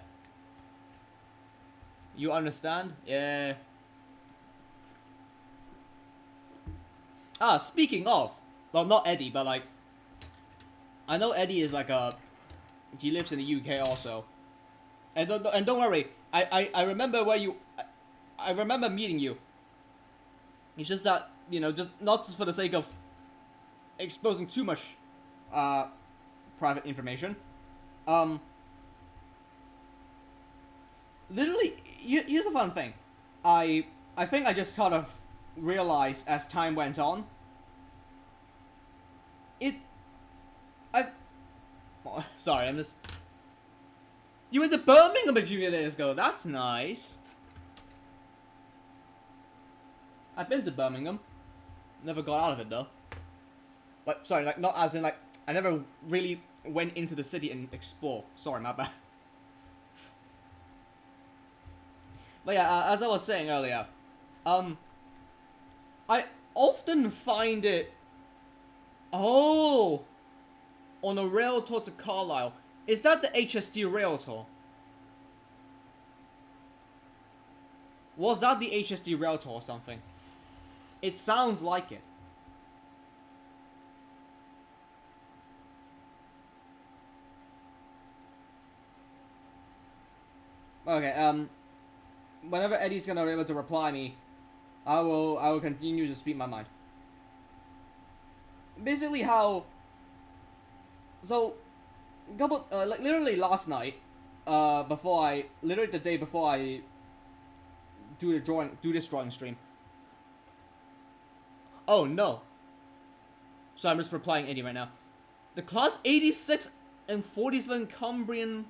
You understand? Yeah. Ah, speaking of, well, not Eddie, but like, I know Eddie is like he lives in the UK also, and don't worry, I remember where you, I remember meeting you. It's just that, you know, just not just for the sake of exposing too much private information. Literally, here's a fun thing. I think I just sort of realized as time went on. Oh, sorry, I'm just... You went to Birmingham a few days ago. That's nice. I've been to Birmingham. Never got out of it though. But sorry, like not as in like I never really went into the city and explore. Sorry, my bad. But yeah, as I was saying earlier, I often find it... Oh! On a rail tour to Carlisle. Is that the HST rail tour? Was that the HST rail tour or something? It sounds like it. Okay, whenever Eddie's gonna be able to reply me, I will continue to speak my mind. Basically how... So, like literally last night, literally the day before I do this drawing stream. Oh no. So I'm just replying Eddie right now. The Class 86 and 47 Cumbrian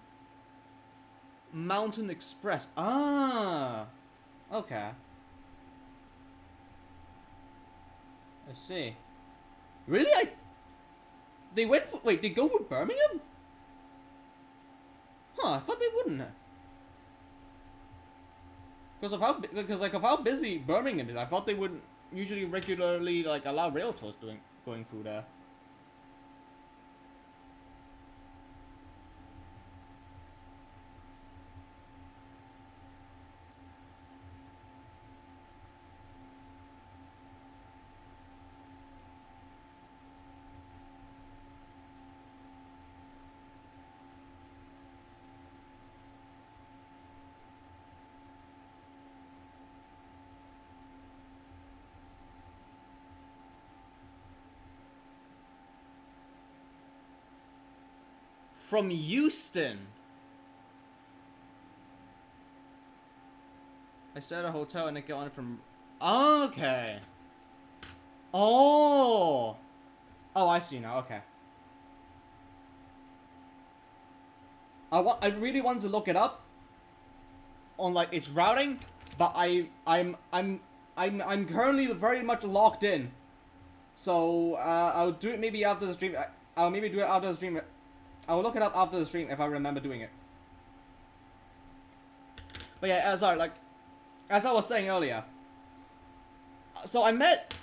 Mountain Express. Ah, okay. I see. Really? They went for... Wait, they go for Birmingham? Huh, I thought they wouldn't. of how busy Birmingham is. I thought they would usually regularly like allow rail tours going through there. From Houston. I stayed at a hotel and I got on it from... Okay. Oh. Oh, I see now. Okay. I really wanted to look it up on like its routing, but I'm currently very much locked in. So I'll do it maybe after the stream. I'll maybe do it after the stream. I'll look it up after the stream if I remember doing it. But yeah, sorry, like, as I was saying earlier. So I met,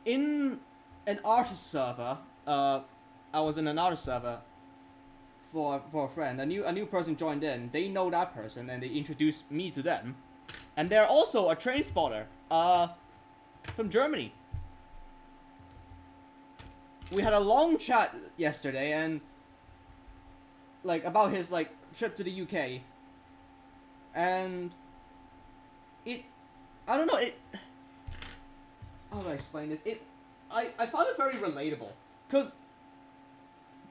in an artist server. I was in an artist server for a friend. A new person joined in. They know that person and they introduced me to them. And they're also a train spotter, from Germany. We had a long chat yesterday and like about his like trip to the UK, and I don't know, how do I explain this? I found it very relatable, cause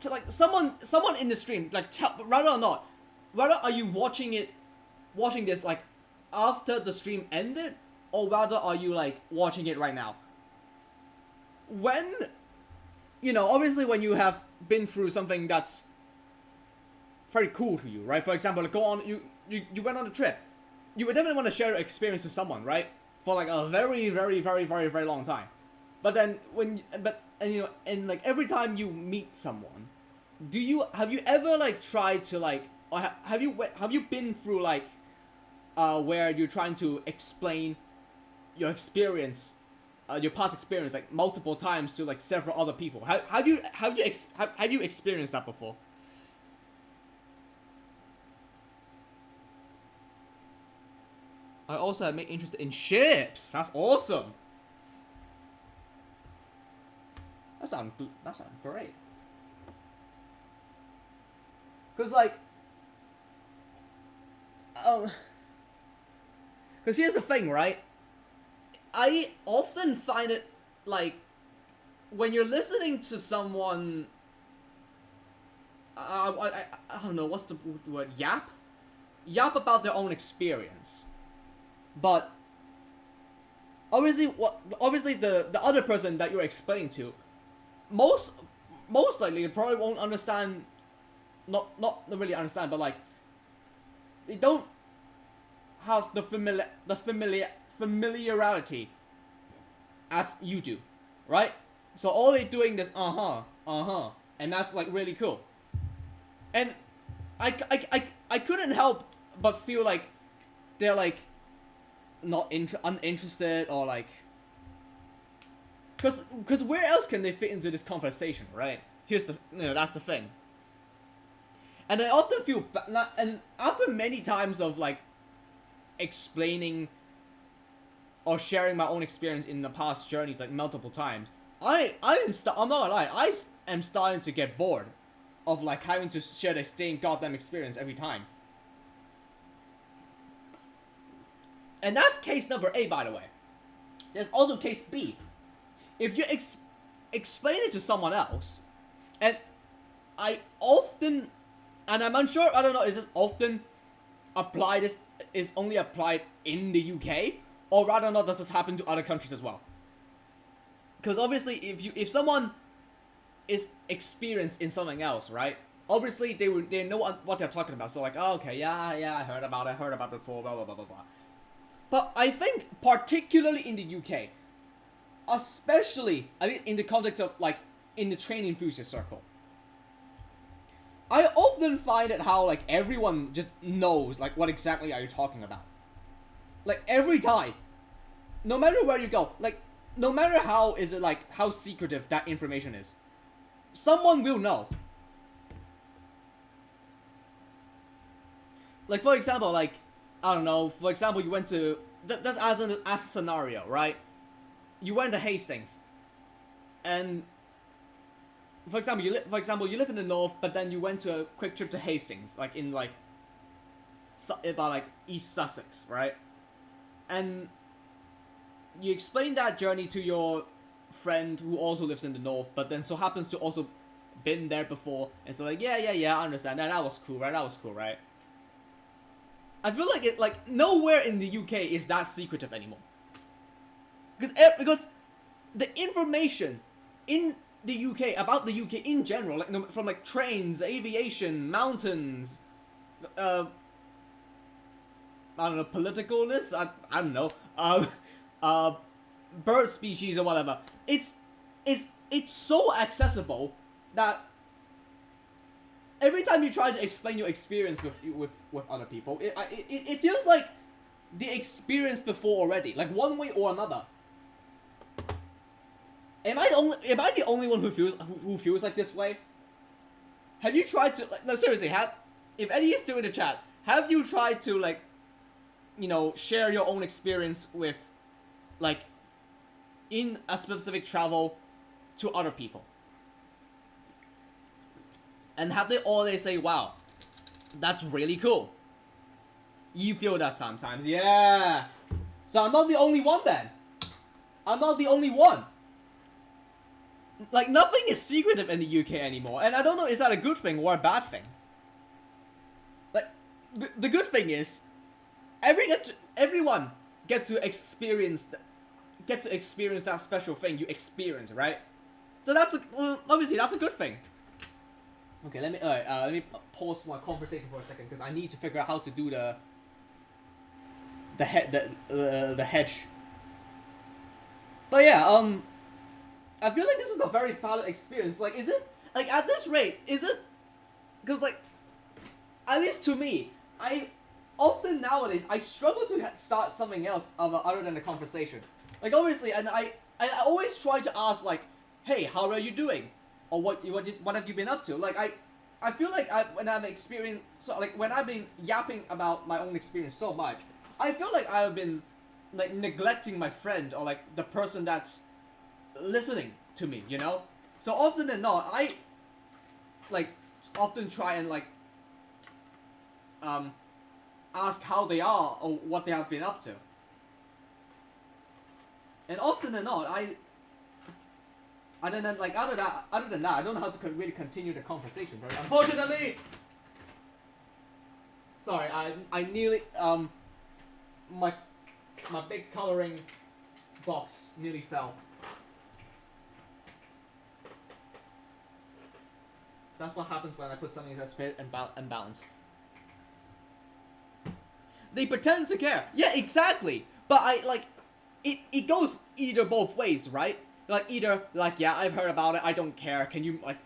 to like someone in the stream, like rather or not, whether are you watching this like after the stream ended, or rather are you like watching it right now? When, you know, obviously when you have been through something that's very cool to you, right? For example, like you went on a trip. You would definitely want to share your experience with someone, right? For like a very, very, very, very, very long time. But then and like every time you meet someone, have you ever like tried to like, or have you been through like, where you're trying to explain your experience, your past experience like multiple times to like several other people? Have you experienced that before? I also am interested in ships. That's awesome. That sounds great. Cause like, cause here's the thing, right? I often find it like when you're listening to someone, I don't know what's the word, yap about their own experience, but obviously the other person that you're explaining to, most likely they probably won't understand, not really understand, but like they don't have the familiarity as you do, right? So all they're doing is and that's like really cool. And I couldn't help but feel like they're like not uninterested, or like, cause where else can they fit into this conversation, right? That's the thing. And I often feel and after many times of like explaining or sharing my own experience in the past journeys like multiple times, I'm not gonna lie, I am starting to get bored of like having to share the same goddamn experience every time. And that's case number A, by the way. There's also case B. If you explain it to someone else, and I often, and I'm unsure, I don't know, is this often applied, is only applied in the UK, or rather not, does this happen to other countries as well? Because obviously, if someone is experienced in something else, right? Obviously, they know what they're talking about. So like, oh, okay, yeah, I heard about it before, blah blah blah blah blah. But I think particularly in the UK, especially I think in the context of like in the train enthusiast circle, I often find it how like everyone just knows like what exactly are you talking about. Like every time, no matter where you go, like no matter how is it like how secretive that information is, someone will know. Like for example, like I don't know. For example, you went to just as a scenario, right? You went to Hastings, and for example, you live in the north, but then you went to a quick trip to Hastings, like in like about like East Sussex, right? And you explain that journey to your friend who also lives in the north, but then so happens to also been there before, and so like yeah, I understand that was cool, right? I feel like it like nowhere in the UK is that secretive anymore, because the information in the UK about the UK in general, like from like trains, aviation, mountains, I don't know, politicalness. I don't know. Bird species or whatever. It's so accessible that every time you try to explain your experience with other people, it feels like the experience before already, like one way or another. Am I the only one who feels like this way? Have you tried to like, no, seriously, if Eddie is still in the chat, have you tried to like, you know, share your own experience with like in a specific travel to other people? And have they always say, wow, that's really cool? You feel that sometimes, yeah. So I'm not the only one then. I'm not the only one. Like nothing is secretive in the UK anymore, and I don't know, is that a good thing or a bad thing? Like the good thing is everyone get to experience that special thing you experience, right? So that's obviously that's a good thing. Okay, let me pause my conversation for a second because I need to figure out how to do the hedge. But yeah, I feel like this is a very valid experience. Like, is it like at this rate? Is it? Because like, at least to me, I often nowadays I struggle to start something else other than a conversation. Like obviously, and I always try to ask like, hey, how are you doing? Or what have you been up to? Like I feel like when I've been yapping about my own experience so much, I feel like I've been like neglecting my friend or like the person that's listening to me, you know? So often than not, I like often try and like ask how they are or what they have been up to. And often than not, other than that, I don't know how to really continue the conversation. Very unfortunately. Sorry, I nearly my big coloring box nearly fell. That's what happens when I put something that's fair and balanced. They pretend to care. Yeah, exactly. But I like it goes either both ways, right? Like either like yeah, I've heard about it, I don't care. Can you like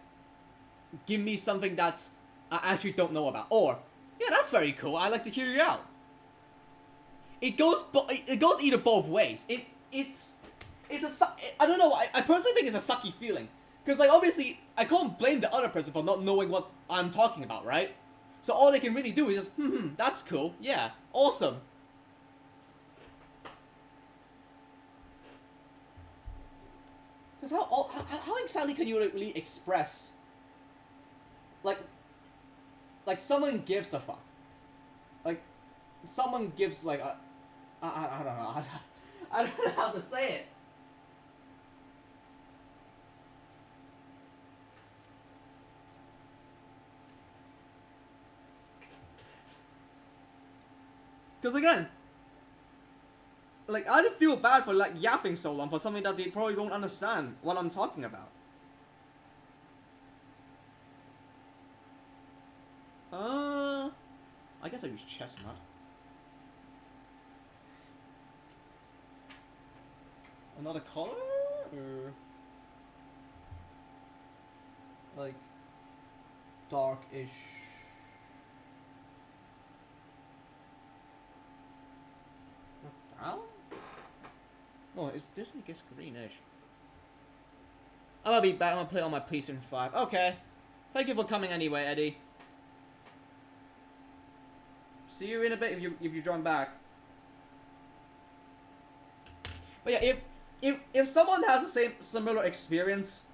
give me something that's I actually don't know about? Or yeah, that's very cool. I'd like to hear you out. It goes either both ways. It's I don't know. I personally think it's a sucky feeling because like obviously I can't blame the other person for not knowing what I'm talking about, right? So all they can really do is just that's cool. Yeah, awesome. Because how exactly can you really express like someone gives a fuck, like someone gives like a I don't know I don't know how to say it. Because again, like I don't feel bad for like yapping so long for something that they probably won't understand what I'm talking about. I guess I use chestnut. Another color or like dark-ish. Oh, is this one gets greenish? I'm gonna be back. I'm gonna play on my PlayStation 5. Okay. Thank you for coming anyway, Eddie. See you in a bit if you join back. But yeah, if someone has the same similar experience,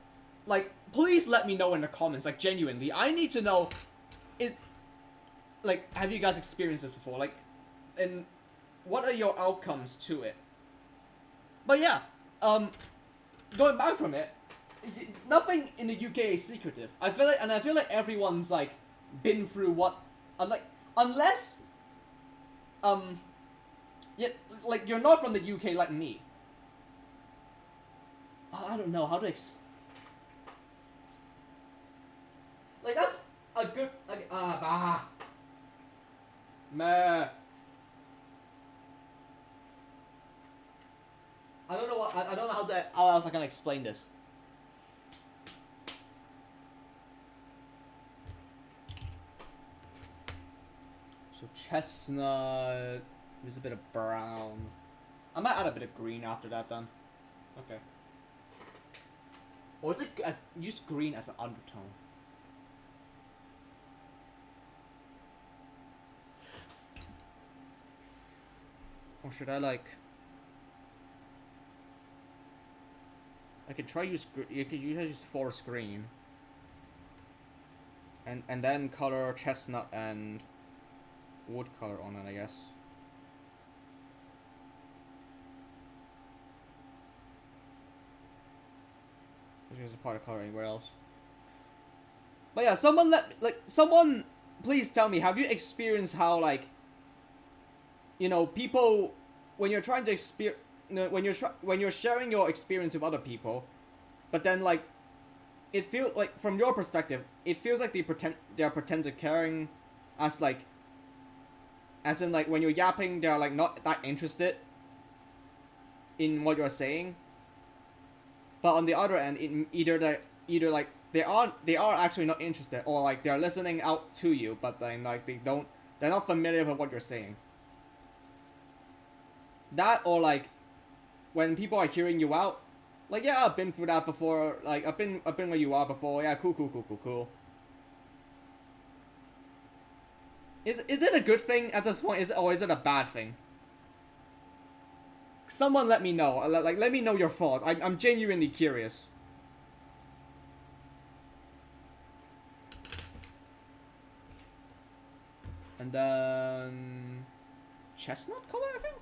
like, please let me know in the comments. Like, genuinely, I need to know. Is like, have you guys experienced this before? Like, and what are your outcomes to it? But yeah, going back from it, nothing in the UK is secretive. I feel like everyone's like been through what, unless yeah, like you're not from the UK like me. I don't know how to like that's a good meh. I don't know what I don't know how else I can explain this. So chestnut, there's a bit of brown. I might add a bit of green after that then. Okay. Or is it use green as an undertone? Or should I like? I could try use. You could use forest green. And then color chestnut and wood color on it, I guess. Which is a part of color anywhere else. But yeah, someone please tell me, have you experienced how like, you know, people when you're trying to when you're sharing your experience with other people, but then like it feels like from your perspective, it feels like they're pretend caring, as like, as in like when you're yapping, they're like not that interested in what you're saying. But on the other end, either like they are actually not interested, or like they're listening out to you, but then like they're not familiar with what you're saying. That, or like when people are hearing you out, like, yeah, I've been through that before. Like I've been where you are before. Yeah, cool. Is it a good thing at this point? Or is it a bad thing? Someone let me know. Like, let me know your thoughts. I'm genuinely curious. And then chestnut color, I think.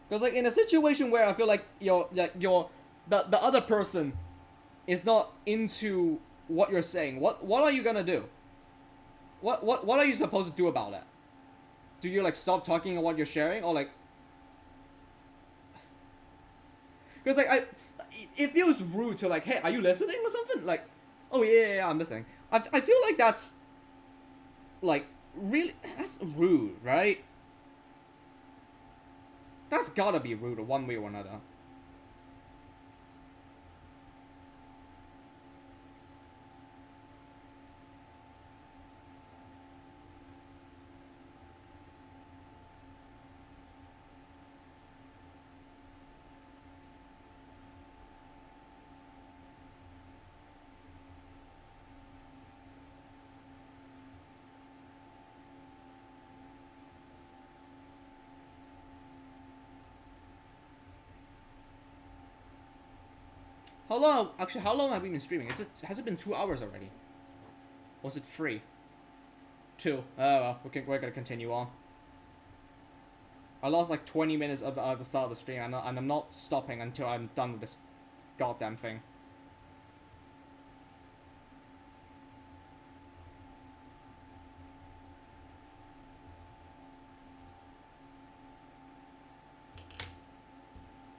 Because like in a situation where I feel like the other person is not into what you're saying, what are you gonna do? What are you supposed to do about it? Do you like stop talking about what you're sharing, or like? Because like it feels rude to like, hey, are you listening or something? Like, oh yeah, I'm listening. I feel like that's like really, that's rude, right? That's gotta be rude one way or another. How long? Actually, how long have we been streaming? Has it been 2 hours already? Was it 3? 2. Oh well, we're gonna continue on. I lost like 20 minutes of the start of the stream, and I'm not stopping until I'm done with this goddamn thing.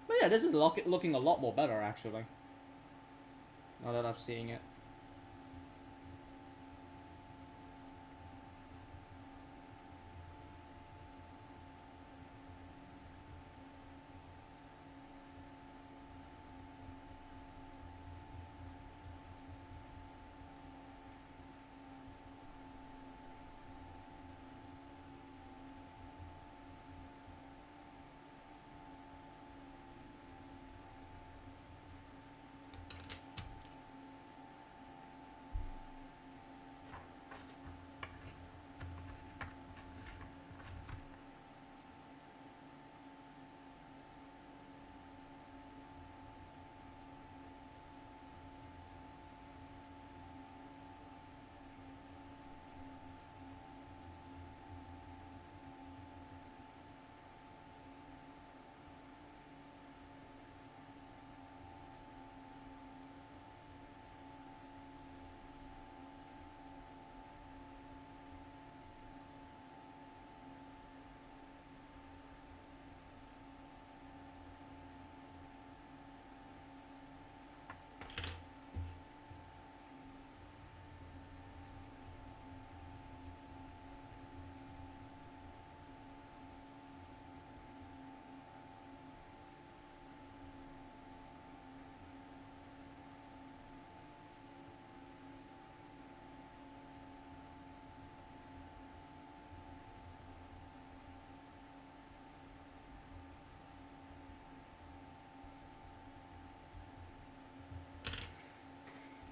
But yeah, this is looking a lot more better actually. Now that I'm seeing it.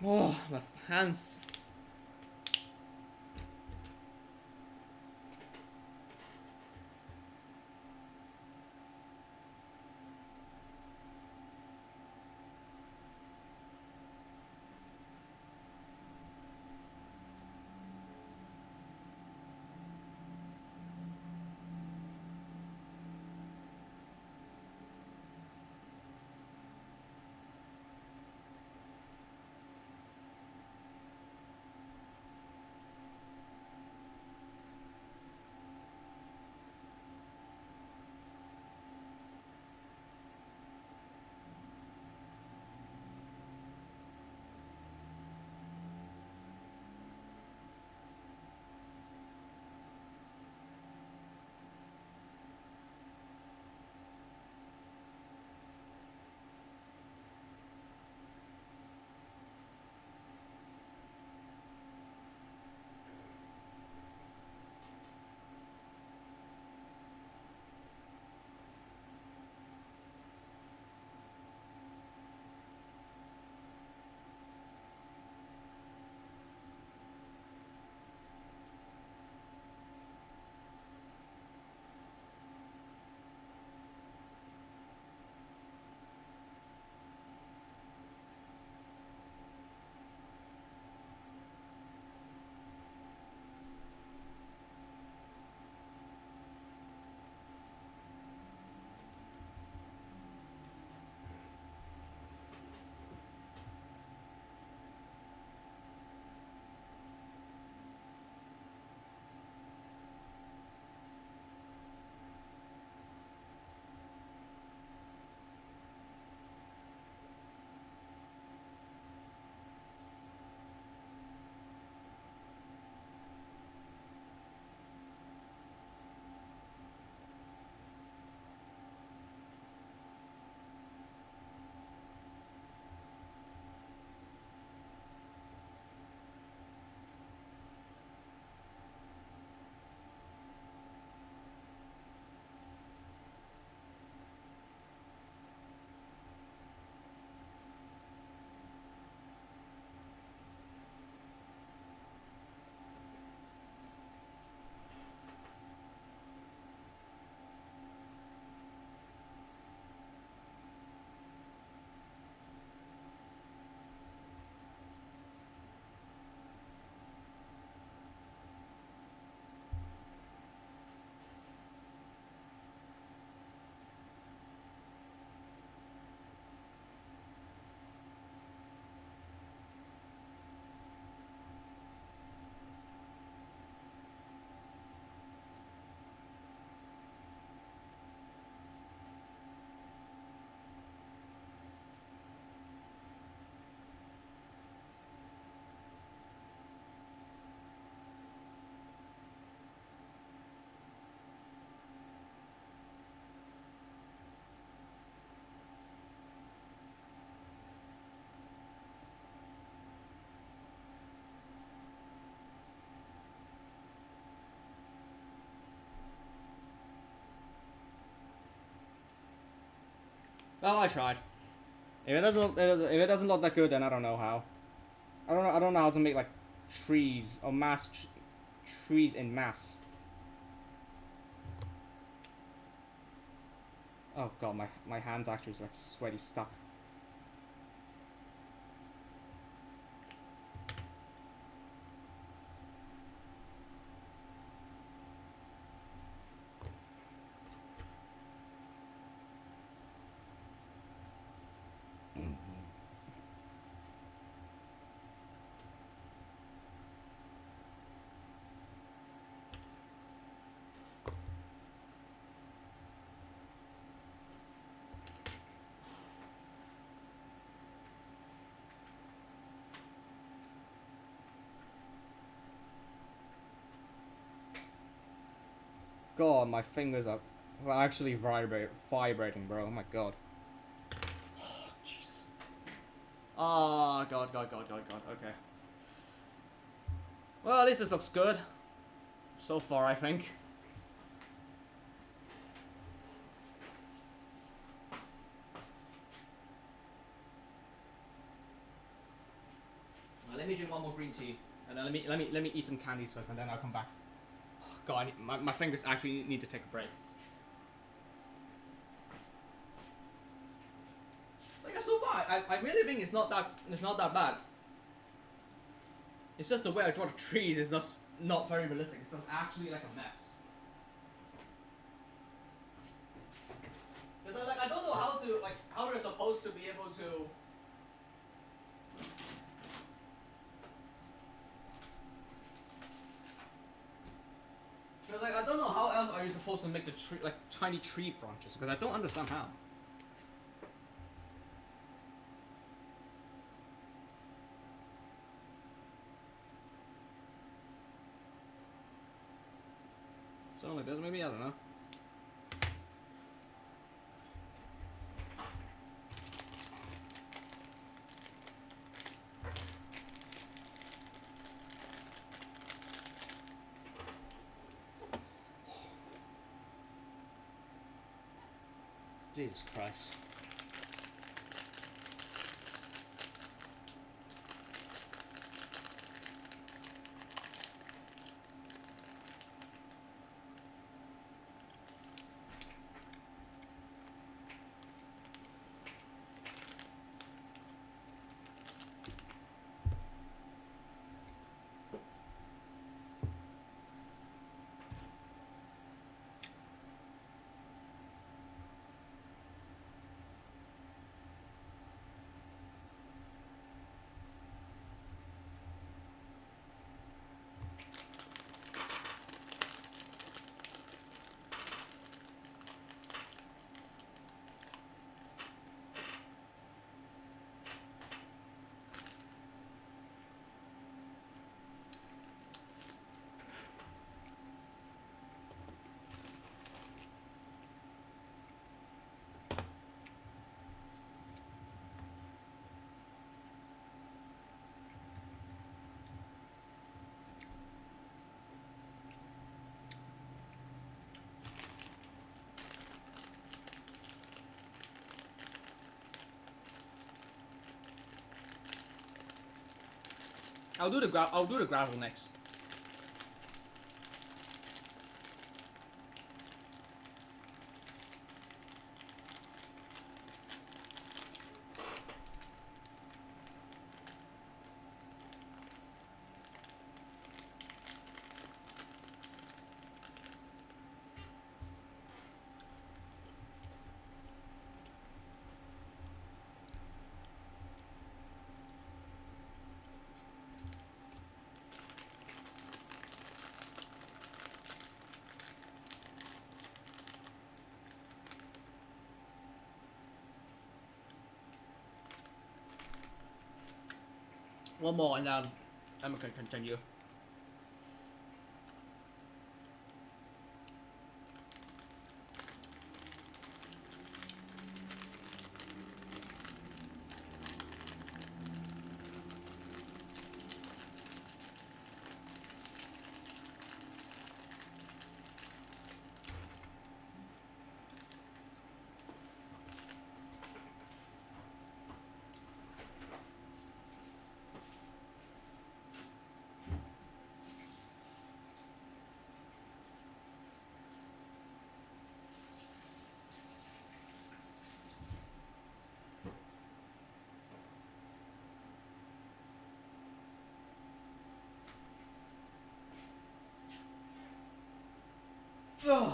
Oh, my hands. Well, I tried. If it doesn't look that good, then I don't know how. I don't know how to make like trees or trees in mass. Oh god, my hands actually is like sweaty stuck. God, my fingers are actually vibrating, bro. Oh my god. Oh, jeez. Oh, god. Okay. Well, at least this looks good. So far, I think. Let me drink one more green tea, and then let me eat some candies first, and then I'll come back. Oh, God, my fingers actually need to take a break. Like so far, I really think it's not that bad. It's just the way I draw the trees is not very realistic. It's actually like a mess. Because I don't know how we're supposed to be able to. Because I don't know how else are you supposed to make the tree tiny tree branches, because I don't understand how. Something like this, maybe, I don't know. Jesus Christ. I'll do the gravel next. One more and then I'm gonna continue. Ugh.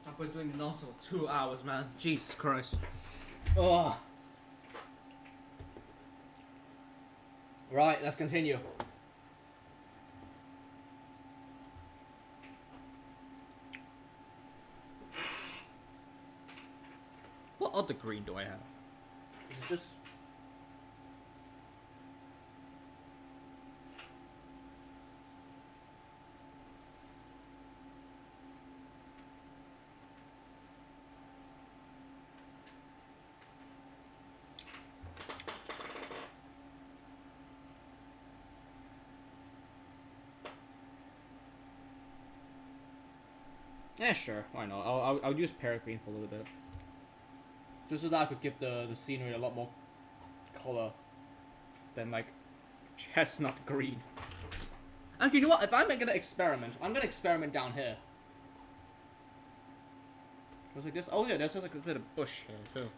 I've been doing it non-stop for 2 hours, man. Jesus Christ. Oh. Right, let's continue. What other green do I have? Is it just... Yeah, sure. Why not? I'll use parrot green for a little bit, just so that I could give the scenery a lot more color than like chestnut green. And you know what? If I'm gonna experiment, I'm gonna experiment down here. Goes like this. Oh yeah, there's just like a bit of bush here too.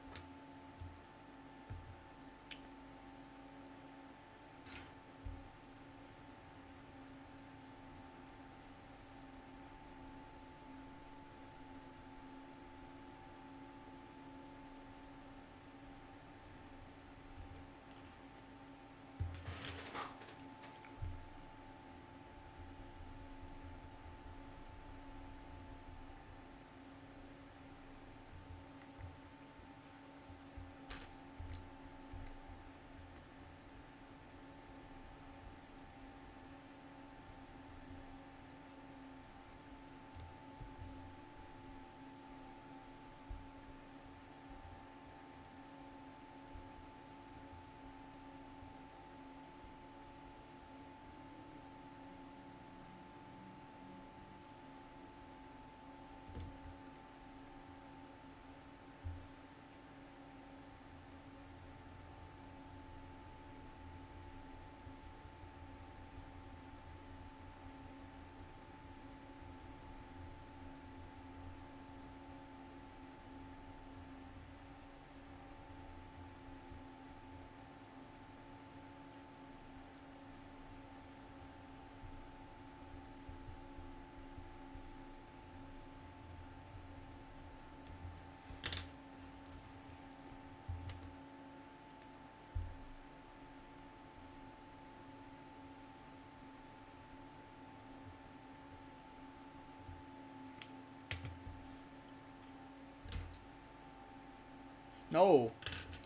No.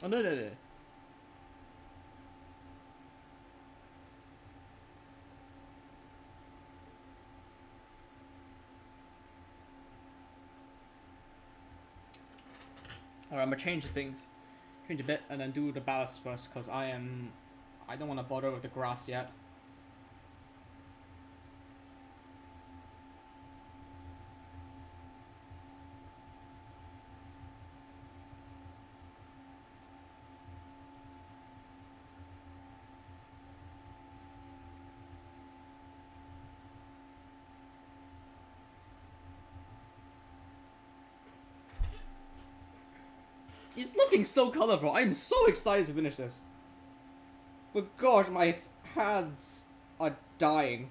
Oh no no no. Alright, I'm gonna change the things, change a bit, and then do the ballast first, cause I don't want to bother with the grass yet. It's looking so colorful. I'm so excited to finish this. But gosh, my hands are dying.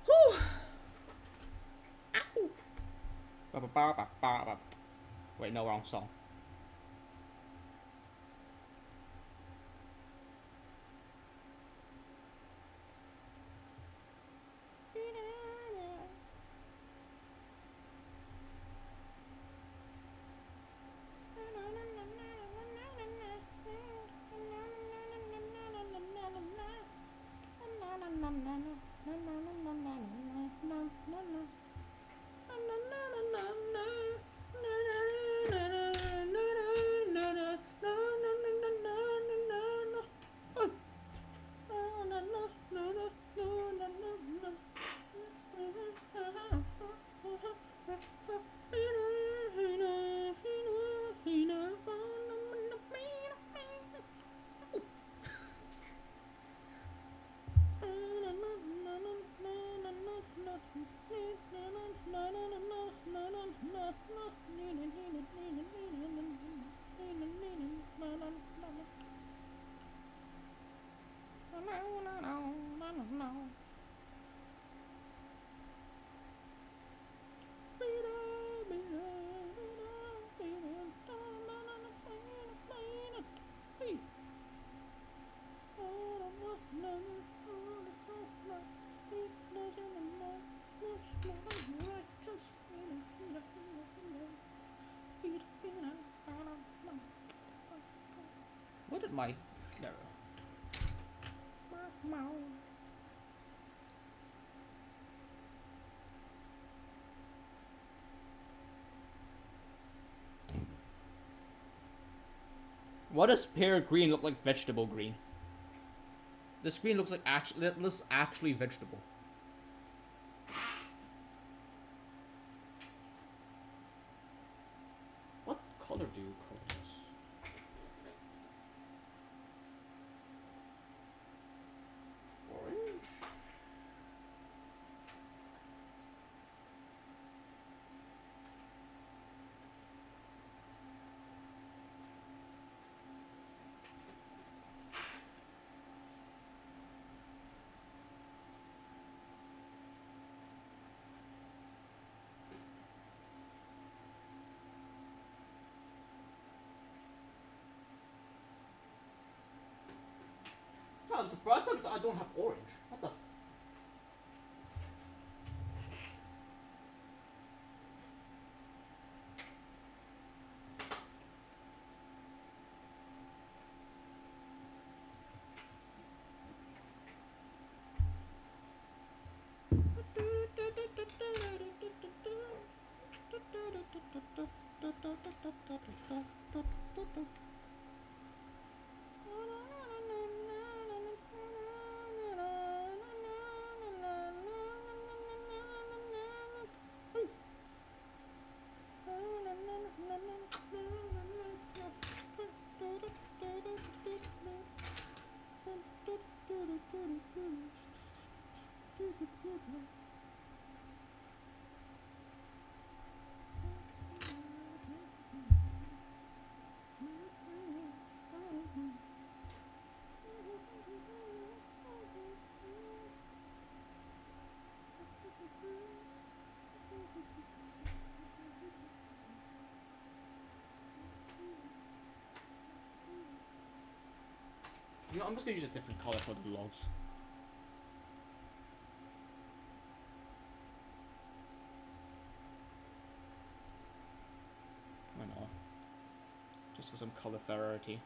Whew. Ow. Wait, no, wrong song. did my... There we go. Why does pear green look like vegetable green? This green looks like actually vegetable. What color do you call this? Orange? I'm surprised that I don't have orange. What the? You know, I'm just gonna use a different color for the logs. I know. Just for some color variety.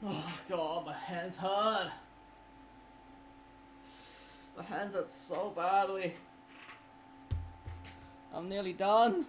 Oh god, my hands hurt. My hands hurt so badly. I'm nearly done.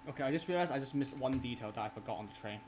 Okay, I just realized I just missed one detail that I forgot on the train.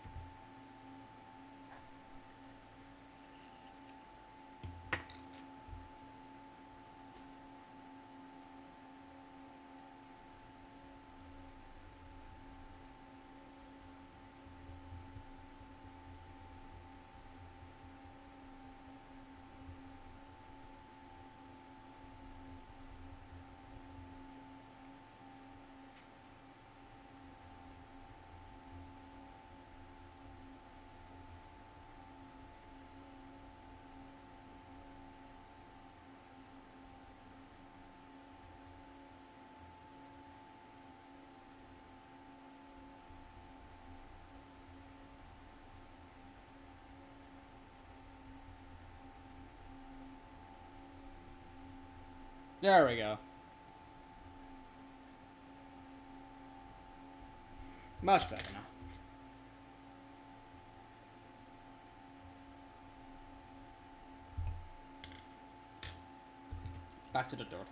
There we go. Much better now. Back to the door.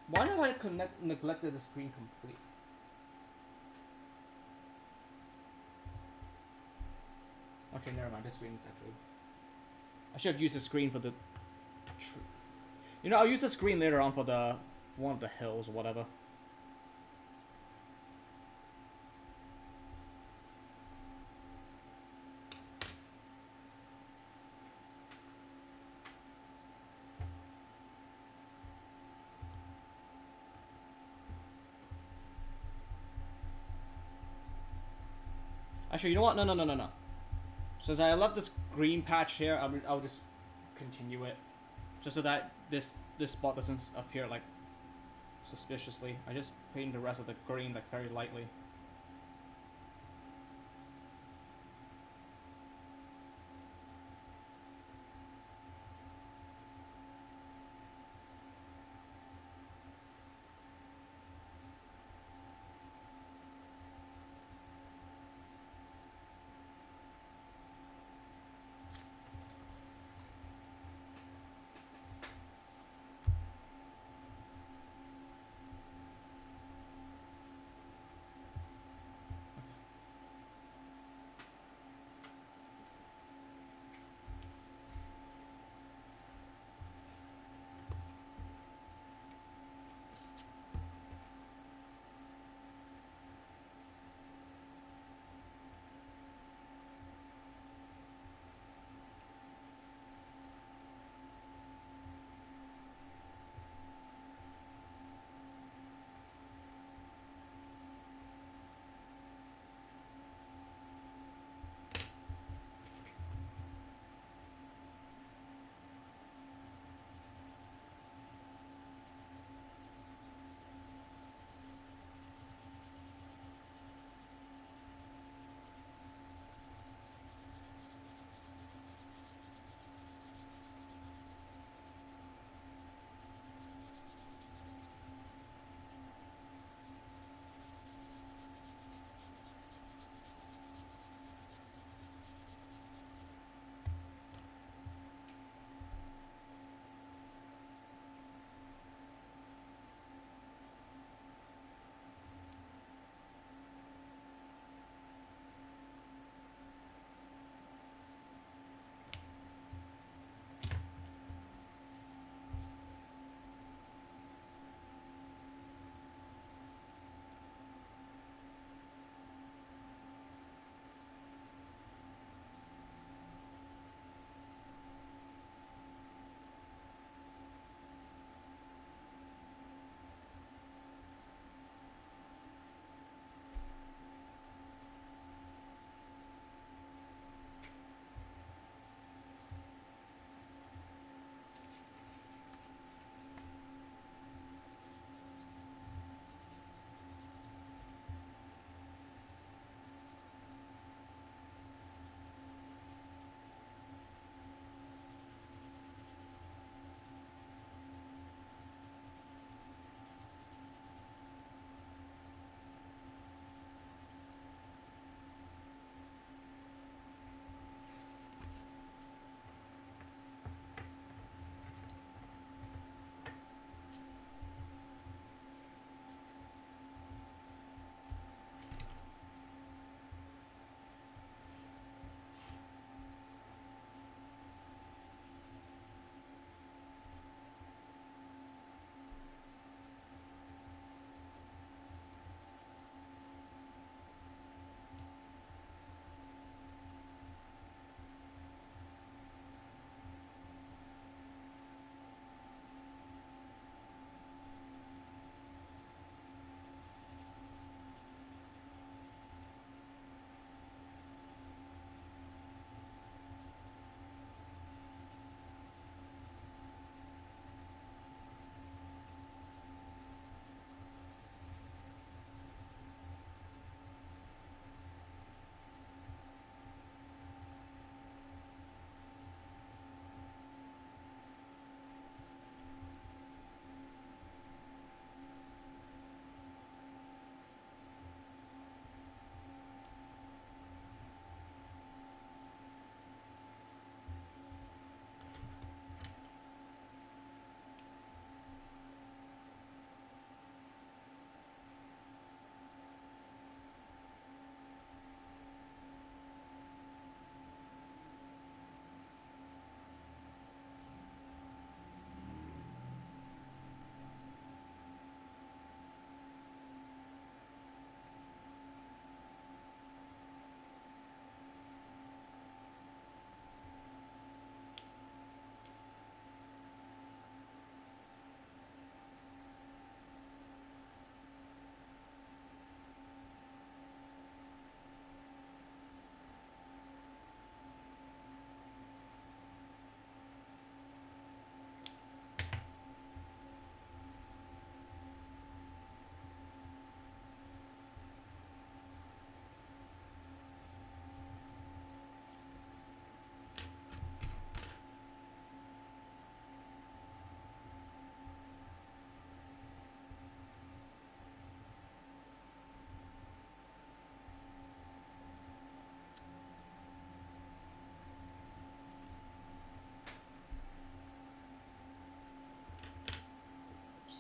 Why have I neglected the screen completely? Okay, never mind. This screen is actually. I should have used the screen for the. You know, I'll use the screen later on for the one of the hills or whatever. Actually, you know what? No, no, no, no, no. Since I left this green patch here, I'll just continue it, just so that this spot doesn't appear like suspiciously. I just paint the rest of the green like very lightly.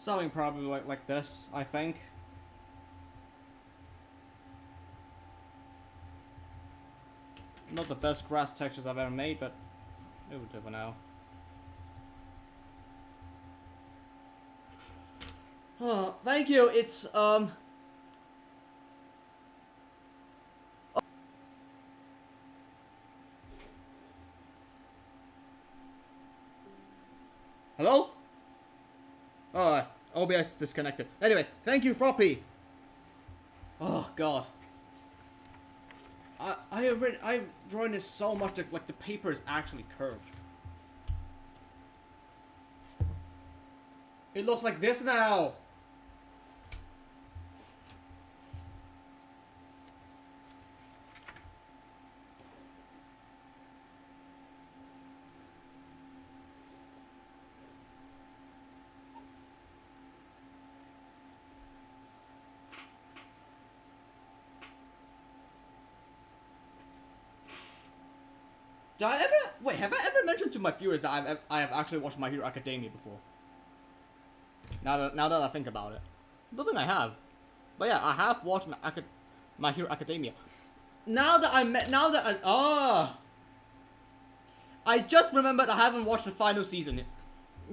Something probably like this, I think. Not the best grass textures I've ever made, but it will do for now. Oh, thank you. It's Hello? Oh, OBS disconnected. Anyway, thank you, Floppy. Oh God. I've drawn this so much that like the paper is actually curved. It looks like this now. Did I ever wait? Have I ever mentioned to my viewers that I have actually watched My Hero Academia before? Now that I think about it, I don't think I have. But yeah, I have watched My Hero Academia. I just remembered I haven't watched the final season.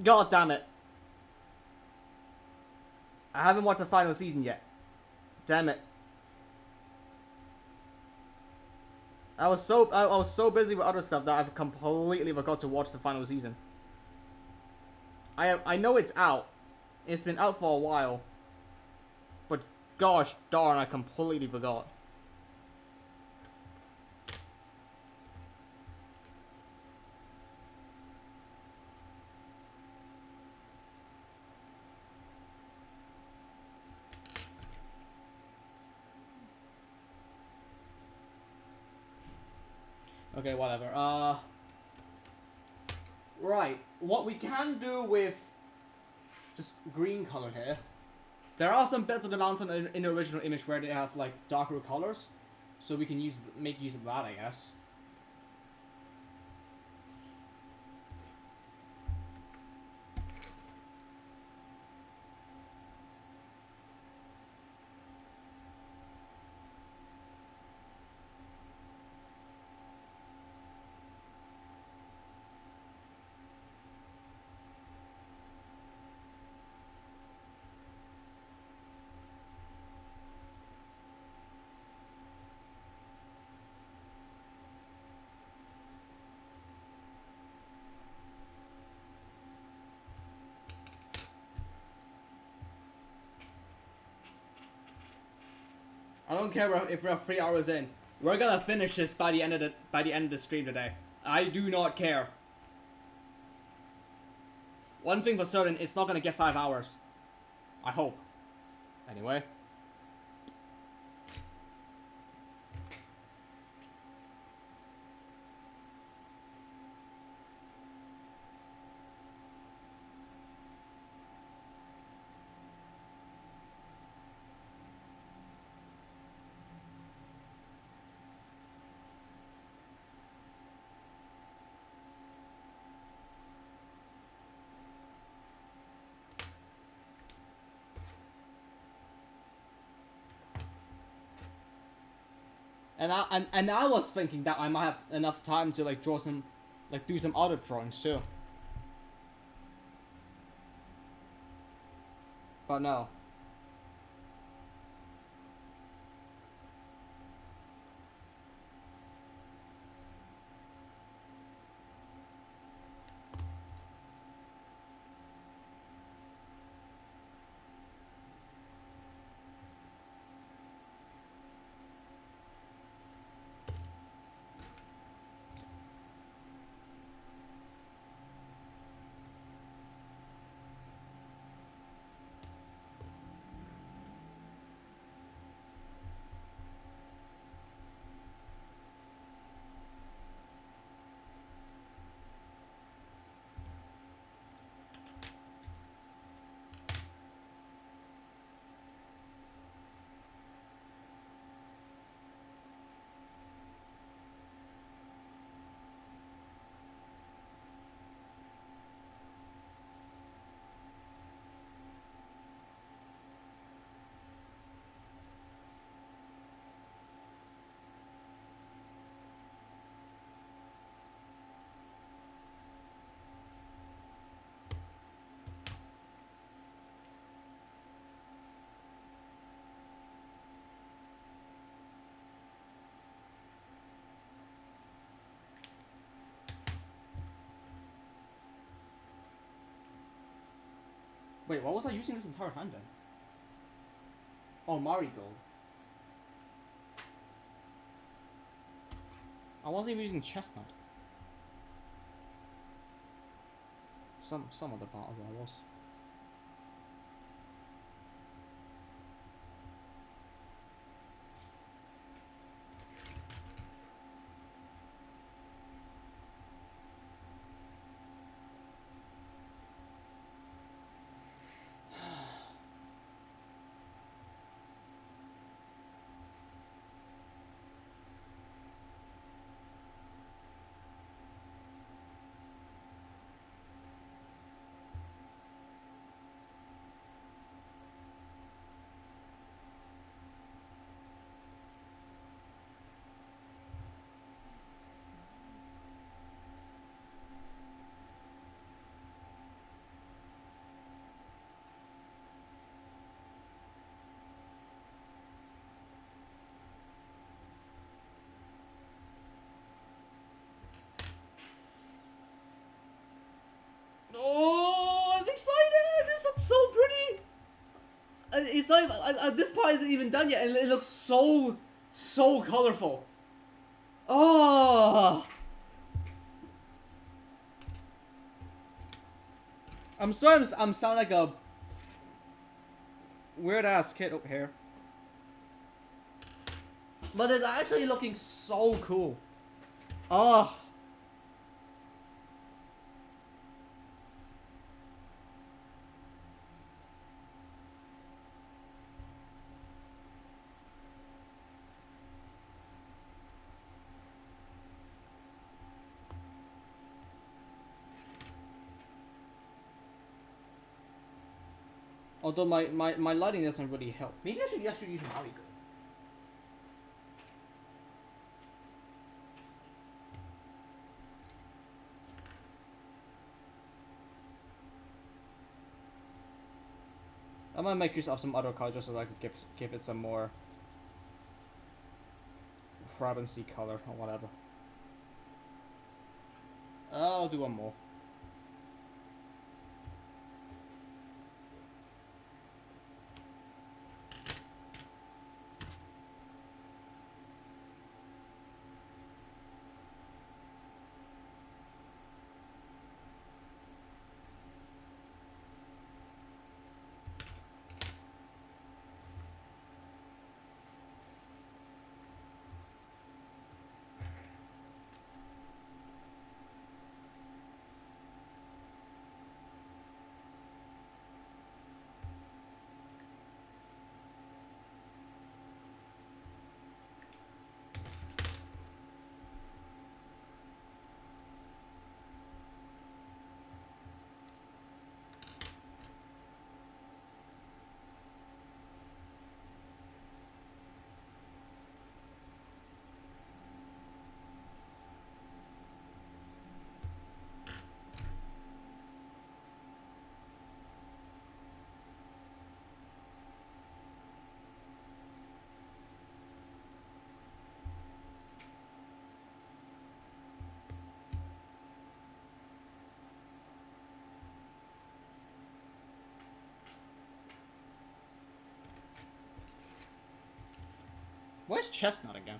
God damn it! I haven't watched the final season yet. Damn it! I was so busy with other stuff that I've completely forgot to watch the final season. I know it's out. It's been out for a while. But gosh darn, I completely forgot. Okay, whatever. Right. What we can do with just green color here. There are some bits of the mountain in the original image where they have like darker colors, so we can make use of that, I guess. I don't care if we're 3 hours in. We're gonna finish this by the end of the stream today. I do not care. One thing for certain, it's not gonna get 5 hours. I hope. Anyway. And I was thinking that I might have enough time to like draw some, like do some other drawings too. But no. Wait, what was I using this entire time then? Oh, Marigold. I wasn't even using chestnut. Some of the bottles I was. Oh, I'm excited! This looks so pretty! It's not even, this part isn't even done yet, and it looks so colorful. Oh! I'm sorry I'm sound like a weird ass kid up here. But it's actually looking so cool. Oh. Although my lighting doesn't really help. Maybe I should actually use Marigold. I might make use of some other colors just so that I could give it some more vibrancy color or whatever. I'll do one more. Where's Chestnut again?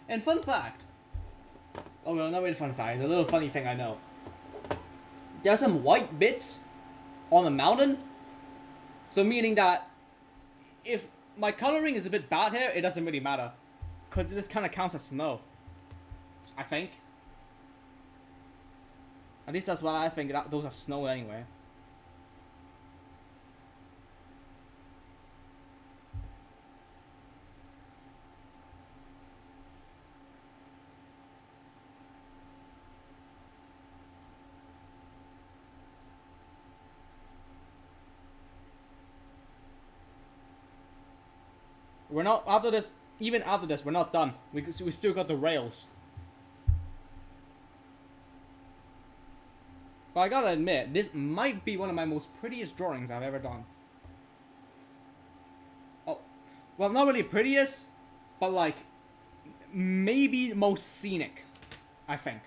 And fun fact. Oh no, not really fun fact. It's a little funny thing I know. There's some white bits on the mountain. So meaning that if my coloring is a bit bad here, it doesn't really matter. Because this kind of counts as snow. I think. At least that's what I think. That those are snow anyway. We're not after this. Even after this, we're not done. We still got the rails. But I gotta admit, this might be one of my most prettiest drawings I've ever done. Oh, well, not really prettiest, but like maybe most scenic, I think.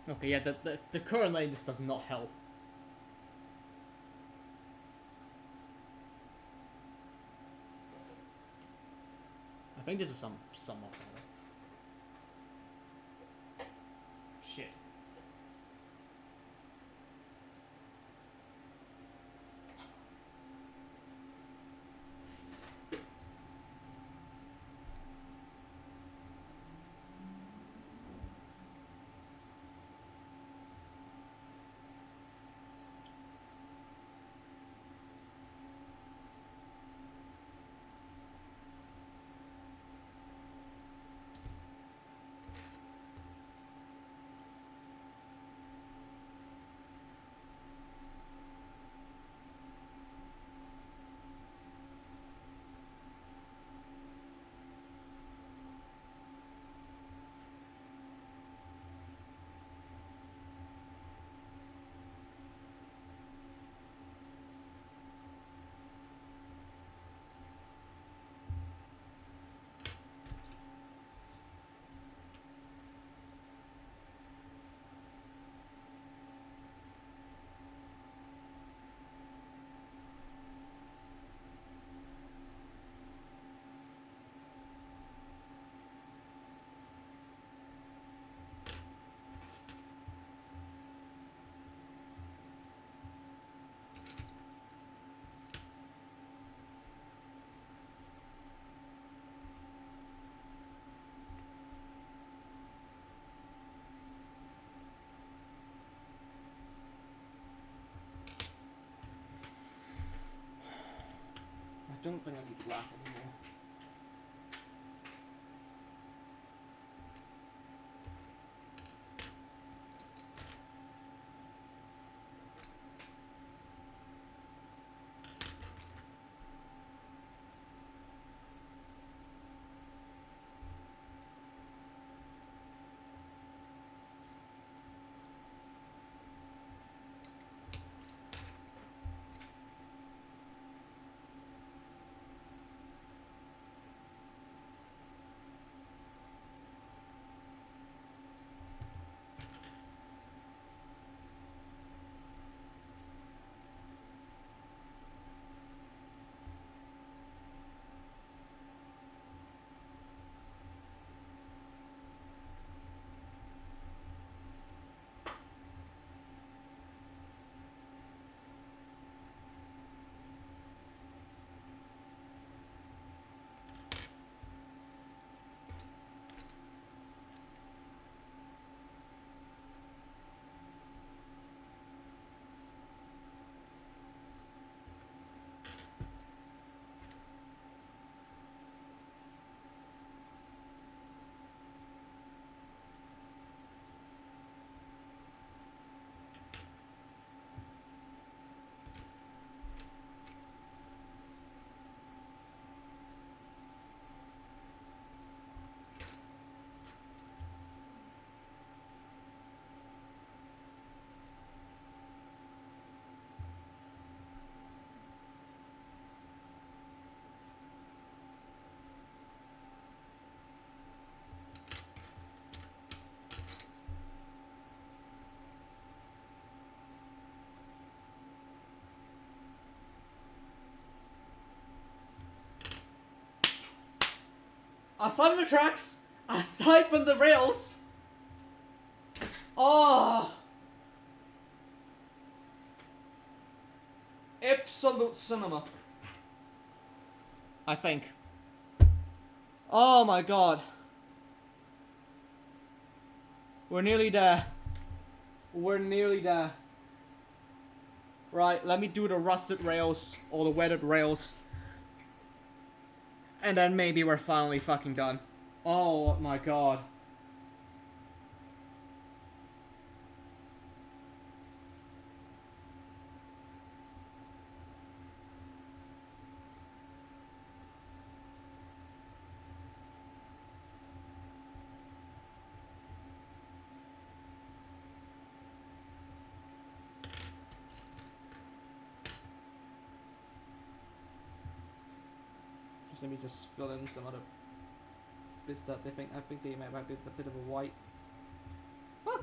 Okay, yeah, the current light just does not help. I think this is somewhat better. Shit. I don't think I need black anymore. aside from the tracks, aside from the rails. Oh, absolute cinema. I think. Oh my god. We're nearly there. We're nearly there. Right, let me do the rusted rails or the weathered rails. And then maybe we're finally fucking done. Oh my god. Let me just fill in some other bits that I think they might have a bit of a white. Ah!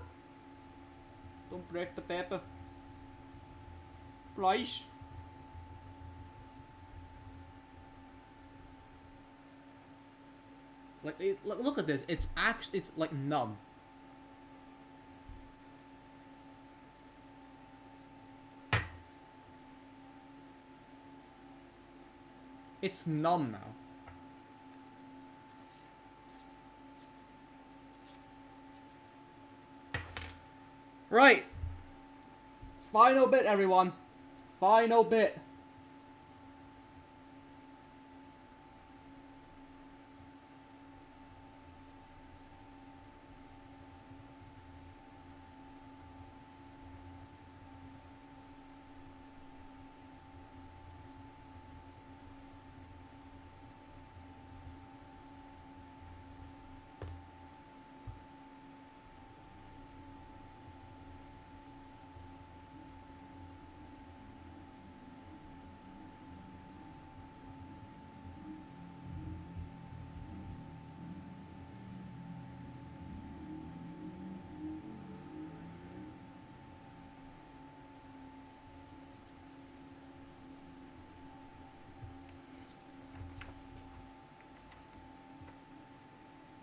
Don't break the paper. Right. Like, look at this. It's actually, it's like numb. It's numb now. Right. Final bit, everyone. Final bit.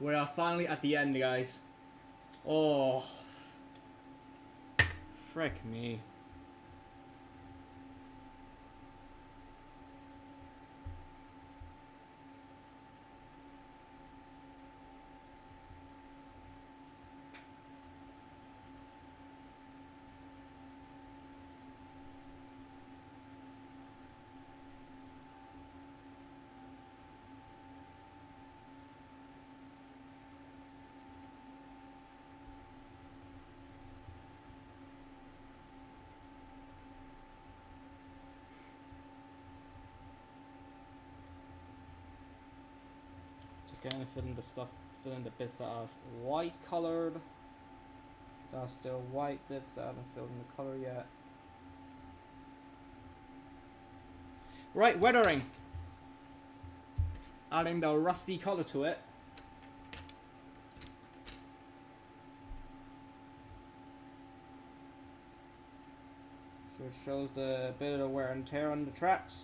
We are finally at the end, guys. Oh. Frick me. Again, fill in the stuff, fill in the bits that are white colored. There are still white bits that I haven't filled in the color yet. Right, weathering. Adding the rusty color to it. So it shows the bit of the wear and tear on the tracks.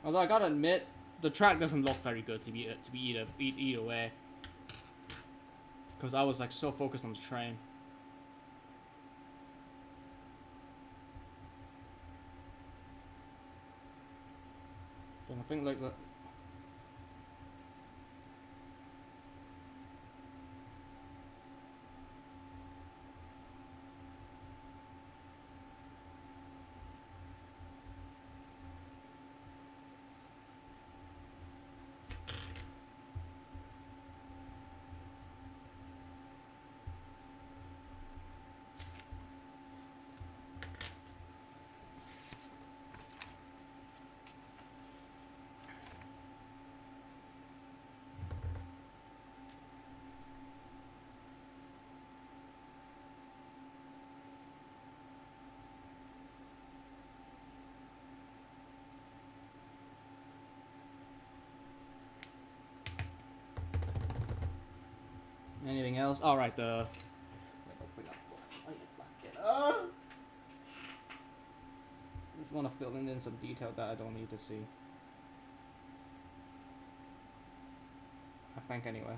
Although I gotta admit, the track doesn't look very good to be either way, because I was like so focused on the train. But I think like that. Anything else? All right, the. Just want to fill in some detail that I don't need to see. I think anyway.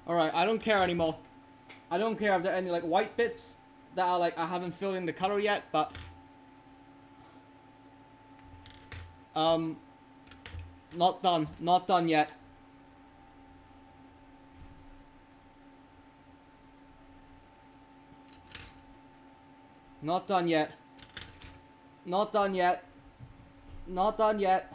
Alright, I don't care anymore. I don't care if there are any like white bits that are like I haven't filled in the color yet, but not done. Not done yet. Not done yet. Not done yet. Not done yet.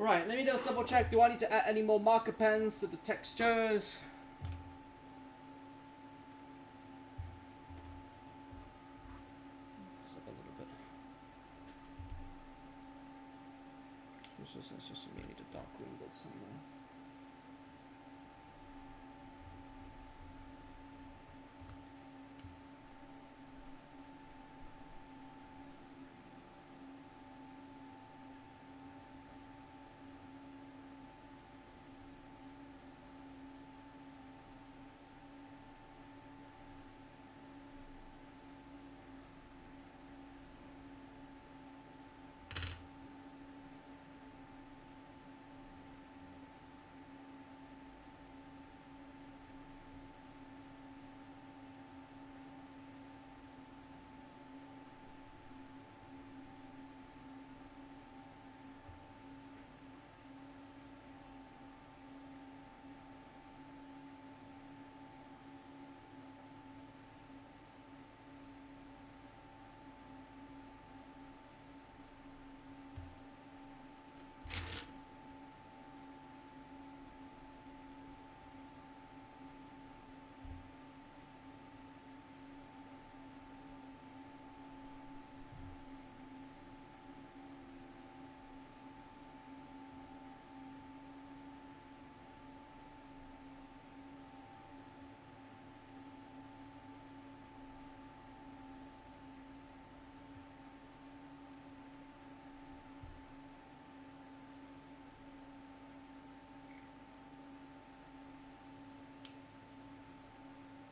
Right, let me just double check. Do I need to add any more marker pens to the textures? Just up a little bit. Let's just maybe the dark green bit somewhere.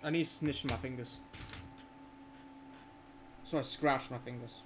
I need to snitch my fingers. So I scratch my fingers.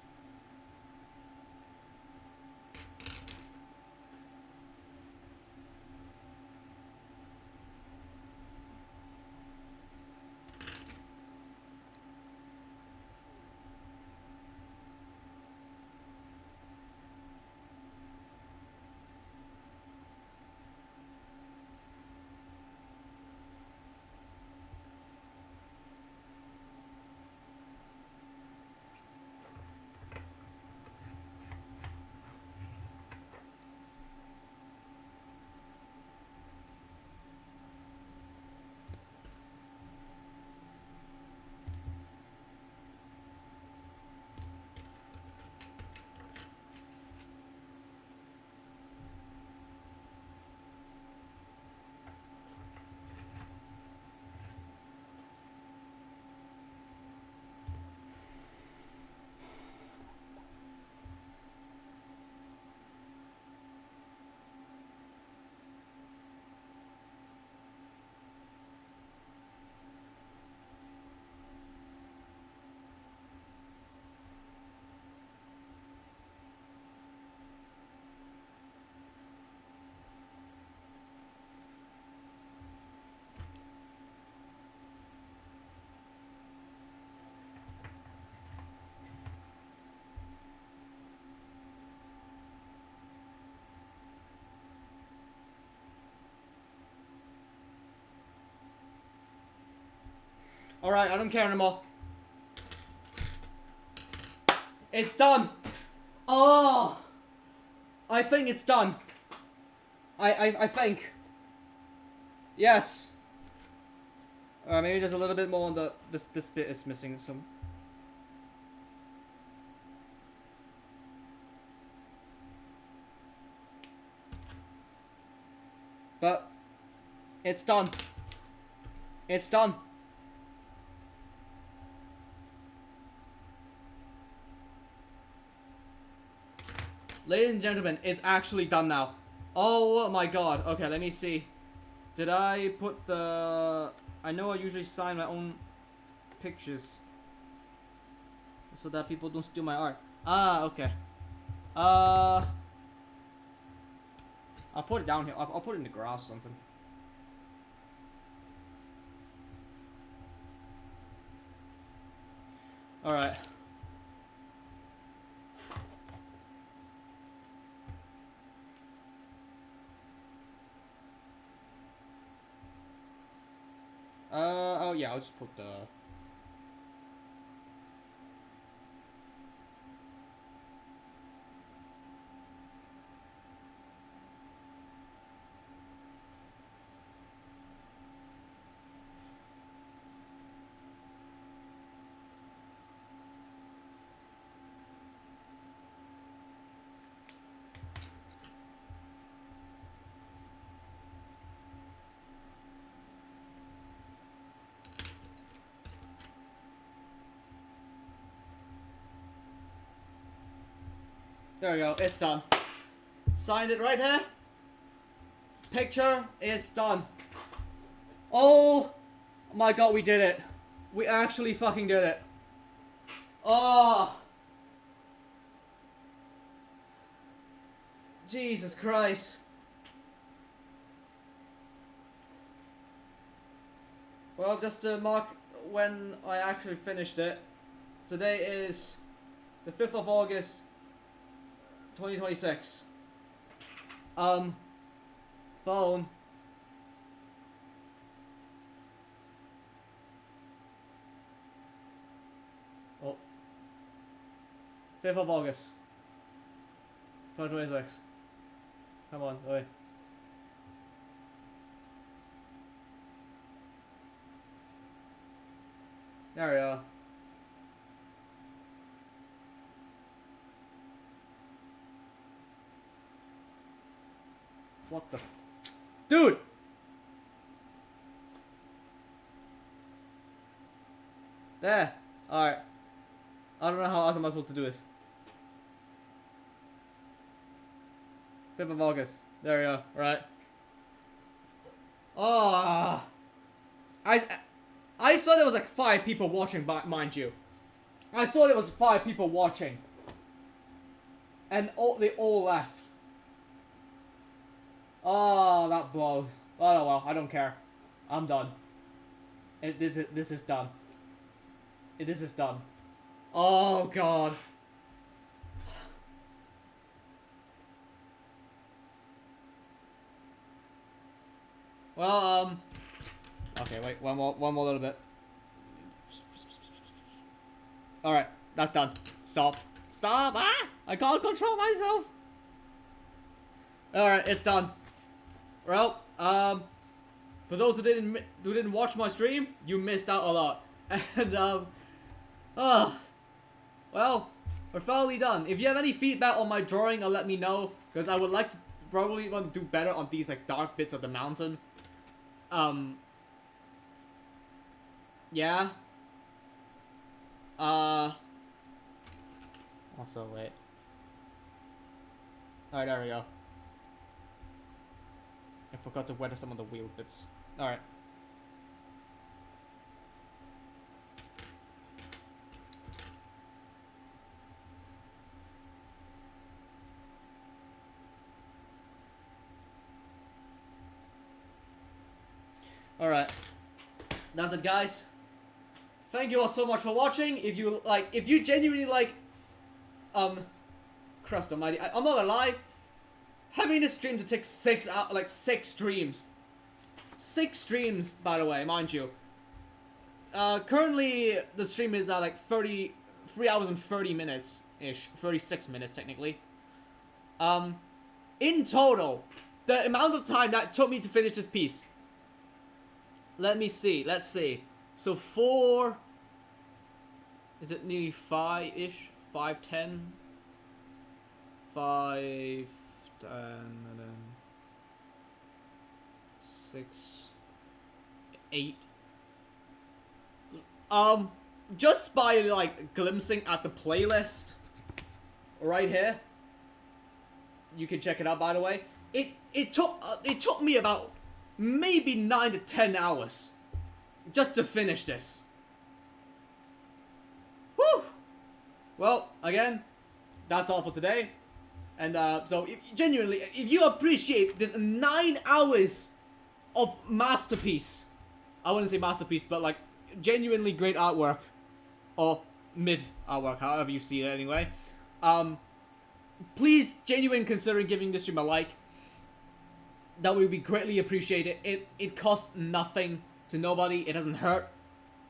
Alright, I don't care anymore. It's done! Oh! I think it's done. I think. Yes. Maybe there's a little bit more on the... This bit is missing some. But... It's done. It's done. Ladies and gentlemen, it's actually done now. Oh my god. Okay, let me see. Did I put the... I know I usually sign my own pictures. So that people don't steal my art. Ah, okay. I'll put it down here. I'll put it in the grass or something. Alright. Oh yeah, I'll just put the... There we go, it's done. Signed it right here. Picture is done. Oh my god, we did it. We actually fucking did it. Oh. Jesus Christ. Well, just to mark when I actually finished it, today is the 5th of August, 2026. Phone. Oh. 5th of August, 2026. Come on, wait. There we are. What the... Dude! There. Alright. I don't know how else I'm supposed to do this. 5th of August. There we go. Right. Oh. I saw there was like 5 people watching, mind you. I saw there was 5 people watching. And they all left. Oh, that blows. Oh well, I don't care. I'm done. This is done. This is done. Oh god. Well, okay, wait, one more little bit. Alright, that's done. Stop. Stop! Ah! I can't control myself! Alright, it's done. Well, for those who didn't watch my stream, you missed out a lot. And, well, we're finally done. If you have any feedback on my drawing, let me know. Because I would like to probably want to do better on these, like, dark bits of the mountain. Yeah. Also, wait. Alright, there we go. I forgot to weather some of the weird bits. Alright. Alright. That's it, guys. Thank you all so much for watching. If you genuinely like, Christ almighty, I'm not gonna lie. Having this stream to take 6 streams. 6 streams, by the way, mind you. Currently, the stream is like 3 hours and 30 minutes-ish. 36 minutes, technically. In total, the amount of time that took me to finish this piece. Let me see, let's see. So 4... Is it nearly 5-ish? 5, 10? 5, 10, and then 6, 8. Just by like glimpsing at the playlist right here, you can check it out. By the way, it took me about maybe 9 to 10 hours just to finish this. Whew. Well, again, that's all for today. And so, genuinely, if you appreciate this 9 hours of masterpiece, I wouldn't say masterpiece, but like genuinely great artwork, or mid artwork, however you see it anyway, please genuinely consider giving this stream a like. That would be greatly appreciated. It costs nothing to nobody. It doesn't hurt.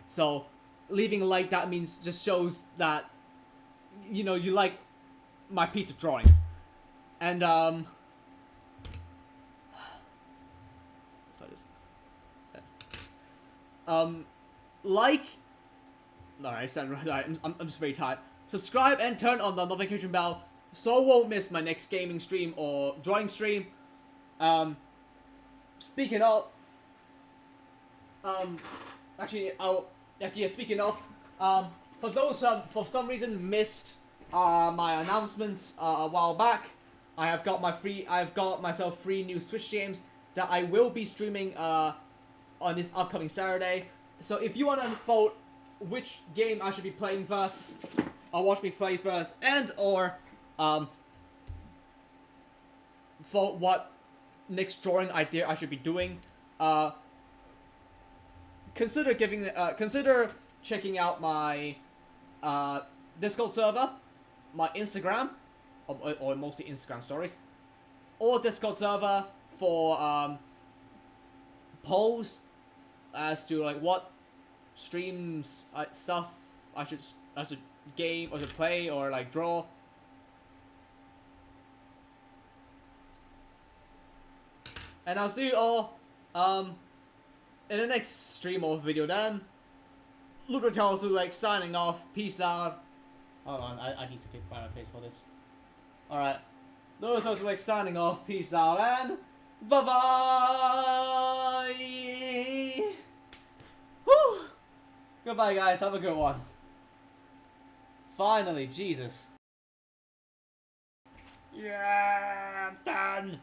So leaving a like, that means just shows that, you know, you like my piece of drawing. And like, alright, I'm just very tired. Subscribe and turn on the notification bell so I won't miss my next gaming stream or drawing stream. Speaking of, speaking of, for those who for some reason missed my announcements a while back, I've got myself 3 new Switch games that I will be streaming on this upcoming Saturday. So if you want to vote which game I should be playing first, or watch me play first, and or vote what next drawing idea I should be doing, consider checking out my Discord server, my Instagram, or mostly Instagram stories, or Discord server for polls as to like what streams stuff I should game or to play or like draw. And I'll see you all in the next stream or video then. Like signing off. Peace out. Hold on, I need to get my face for this. Alright. Like signing off. Peace out and bye bye. Whew. Goodbye guys, have a good one. Finally, Jesus. Yeah, I'm done.